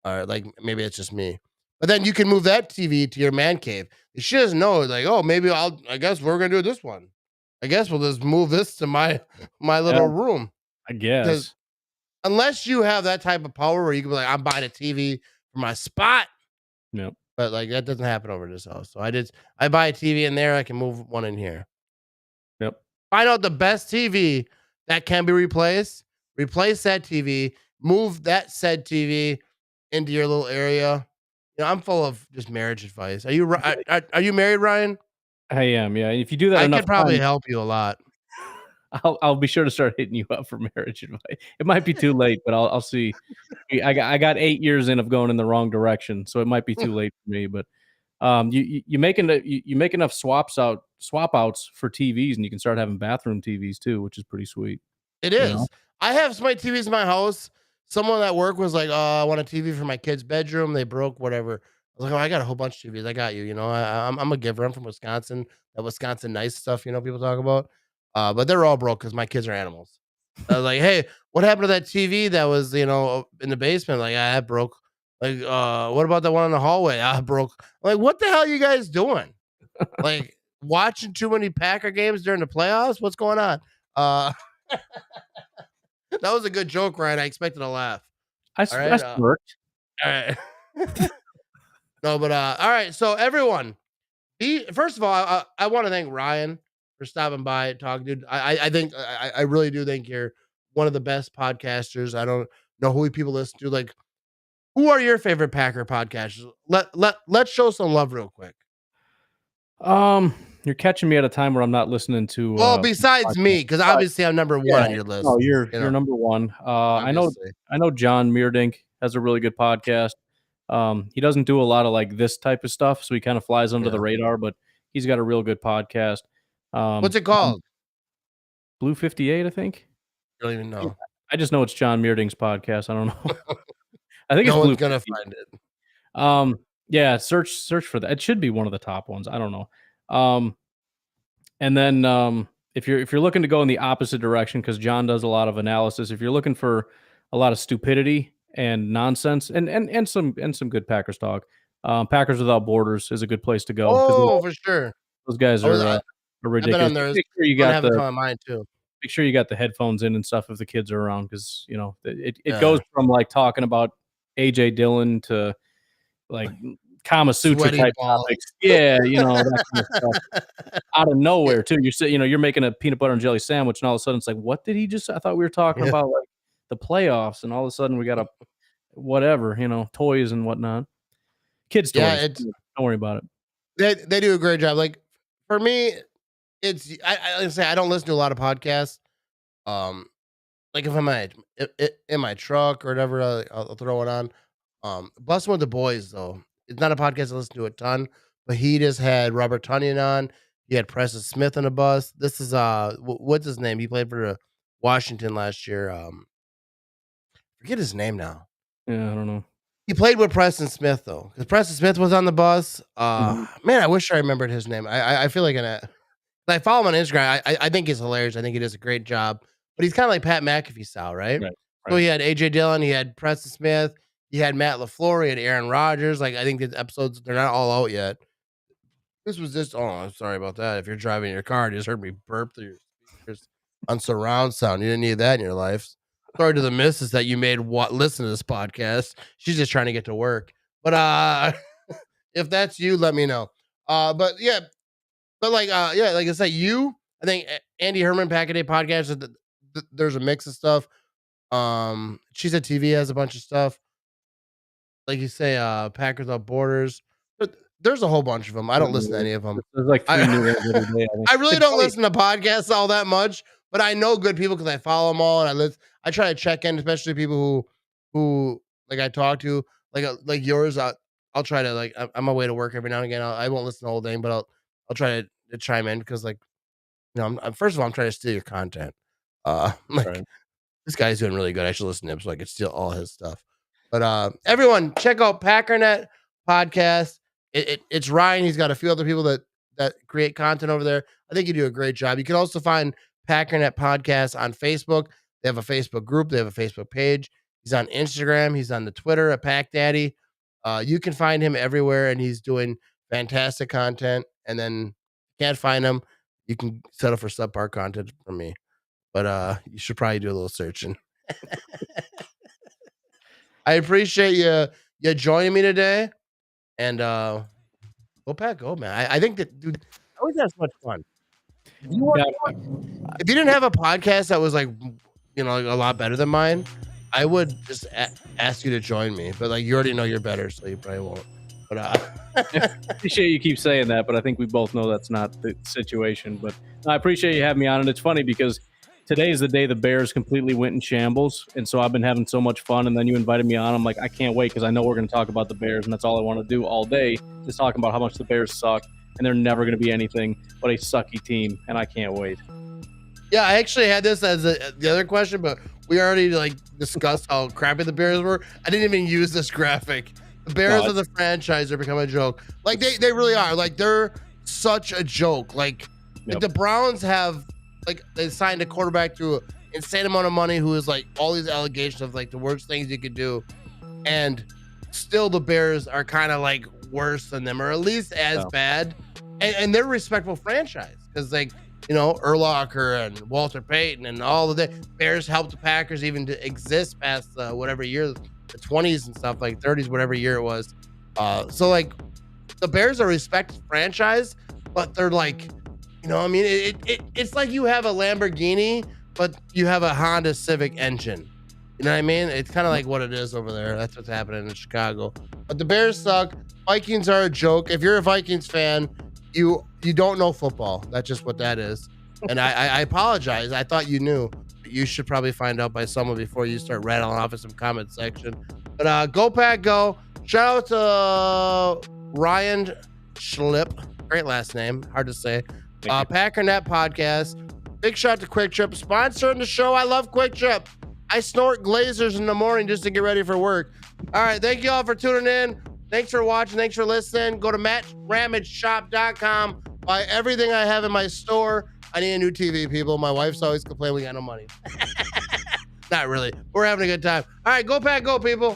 Like maybe it's just me. But then you can move that TV to your man cave. She doesn't know, like, oh, maybe I guess we're gonna do this one. I guess we'll just move this to my little room. I guess. Unless you have that type of power where you can be like, I'm buying a TV for my spot. Nope. But like that doesn't happen over this house. So I buy a TV in there, I can move one in here. Yep. Find out the best TV that can be replaced. Replace that TV, move that said TV into your little area. I'm full of just marriage advice. Are you married, Ryan? I am. Yeah. If you do that, I could probably help you a lot. I'll be sure to start hitting you up for marriage advice. It might be too late, but I'll see. I got 8 years in of going in the wrong direction, so it might be too late for me. But you make enough swap outs for TVs, and you can start having bathroom TVs too, which is pretty sweet. It is. I have smart TVs in my house. Someone at work was like, "Oh, I want a TV for my kid's bedroom. They broke whatever." I was like, "Oh, I got a whole bunch of TVs. I got you. I'm a giver. I'm from Wisconsin. That Wisconsin nice stuff. People talk about. But they're all broke because my kids are animals." I was like, "Hey, what happened to that TV that was in the basement?" Like, I broke. Like, what about the one in the hallway? I broke. I'm like, what the hell are you guys doing? Like, watching too many Packer games during the playoffs? What's going on? That was a good joke, Ryan. I expected a laugh. That worked. All right. No, but all right. So everyone, first of all, I want to thank Ryan for stopping by and talking, dude. I think I really do think you're one of the best podcasters. I don't know who people listen to. Like, who are your favorite Packer podcasters? Let's show some love real quick. You're catching me at a time where I'm not listening to. Well, besides me, because obviously I'm number one on your list. No, you're number one. I know John Meerdink has a really good podcast. He doesn't do a lot of like this type of stuff, so he kind of flies under the radar, but he's got a real good podcast. What's it called? Blue 58, I think. I don't even know. I just know it's John Meerdink's podcast. I don't know. I think no it's one's gonna find it. Yeah, search for that. It should be one of the top ones. I don't know. And then if you're looking to go in the opposite direction, because John does a lot of analysis, if you're looking for a lot of stupidity and nonsense and some good Packers talk, Packers Without Borders is a good place to go. Oh, for sure. Those guys are ridiculous. Make sure you got mine too. Make sure you got the headphones in and stuff if the kids are around, because you know it goes from like talking about AJ Dillon to like Kama Sutra type topics. Yeah, you know, that kind of stuff. Out of nowhere too. You're making a peanut butter and jelly sandwich, and all of a sudden it's like, what did he just? I thought we were talking about like the playoffs, and all of a sudden we got a whatever, toys and whatnot. Kids toys. Yeah, don't worry about it. They do a great job. Like for me, it's I don't listen to a lot of podcasts. Like if I'm in my truck or whatever, I'll throw it on. Bustin' with the Boys though. It's not a podcast I listen to a ton, but he just had Robert Tunyan on. He had Preston Smith on the bus. This is what's his name? He played for Washington last year. Forget his name now. Yeah, I don't know. He played with Preston Smith though, because Preston Smith was on the bus. Man, I wish I remembered his name. I feel like I follow him on Instagram. I think he's hilarious. I think he does a great job. But he's kind of like Pat McAfee style, right? So he had AJ Dillon, he had Preston Smith, he had Matt LaFleur, he had Aaron Rodgers. Like I think the episodes, they're not all out yet. This was just I'm sorry about that. If you're driving your car, you just heard me burp through your speakers on surround sound. You didn't need that in your life. Sorry to the missus that you made listen to this podcast. She's just trying to get to work. But if that's you, let me know. But like I said, I think Andy Herman Pack a Day podcast. There's a mix of stuff. She Said TV has a bunch of stuff. Like you say, Packers Without Borders. But there's a whole bunch of them. I don't listen to any of them. There's like 3 new ones every day. I really don't listen to podcasts all that much, but I know good people because I follow them all, and I try to check in, especially people who like I talk to, like yours. I'll try to like I'm on my way to work every now and again. I won't listen to the whole thing, but I'll try to chime in because I'm first of all I'm trying to steal your content. This guy's doing really good. I should listen to him so I could steal all his stuff. But everyone, check out Packernet podcast. It's Ryan. He's got a few other people that create content over there. I think you do a great job. You can also find Packernet podcast on Facebook. They have a Facebook group. They have a Facebook page. He's on Instagram. He's on the Twitter at Pack Daddy. You can find him everywhere, and he's doing fantastic content. And then if you can't find him, you can settle for subpar content from me. But you should probably do a little searching. I appreciate you joining me today. And go Pack, go, man. I think that, dude, I always have so much fun. If you didn't have a podcast that was like, a lot better than mine, I would just ask you to join me. But like, you already know you're better, so you probably won't. But I appreciate you keep saying that, but I think we both know that's not the situation. But I appreciate you having me on, and it's funny because today is the day the Bears completely went in shambles, and so I've been having so much fun, and then you invited me on. I'm like, I can't wait because I know we're going to talk about the Bears, and that's all I want to do all day is talking about how much the Bears suck, and they're never going to be anything but a sucky team, and I can't wait. Yeah, I actually had this as the other question, but we already discussed how crappy the Bears were. I didn't even use this graphic. The Bears are the franchise. They're becoming a joke. Like they really are. Like they're such a joke. Like the Browns have they signed a quarterback to an insane amount of money who is like all these allegations of like the worst things you could do, and still the Bears are kind of like worse than them, or at least as bad. And they're a respectable franchise because Urlacher and Walter Payton and all of the Bears helped the Packers even to exist past whatever year, the 20s and stuff, like 30s, whatever year it was. So like the Bears are a respected franchise, but they're like, you know, I mean, it's like you have a Lamborghini, but you have a Honda Civic engine. You know what I mean? It's kind of like what it is over there. That's what's happening in Chicago. But the Bears suck. Vikings are a joke. If you're a Vikings fan, you don't know football. That's just what that is. And I apologize. I thought you knew. You should probably find out by someone before you start rattling off in some comment section. But go Pack go. Shout out to Ryan Schlip. Great last name. Hard to say. Packernet Podcast. Big shout to Quick Trip. Sponsoring the show. I love Quick Trip. I snort Glazers in the morning just to get ready for work. All right. Thank you all for tuning in. Thanks for watching. Thanks for listening. Go to MattRamageshop.com. Buy everything I have in my store. I need a new TV, people. My wife's always complaining we got no money. Not really. We're having a good time. All right. Go Pack, go, people.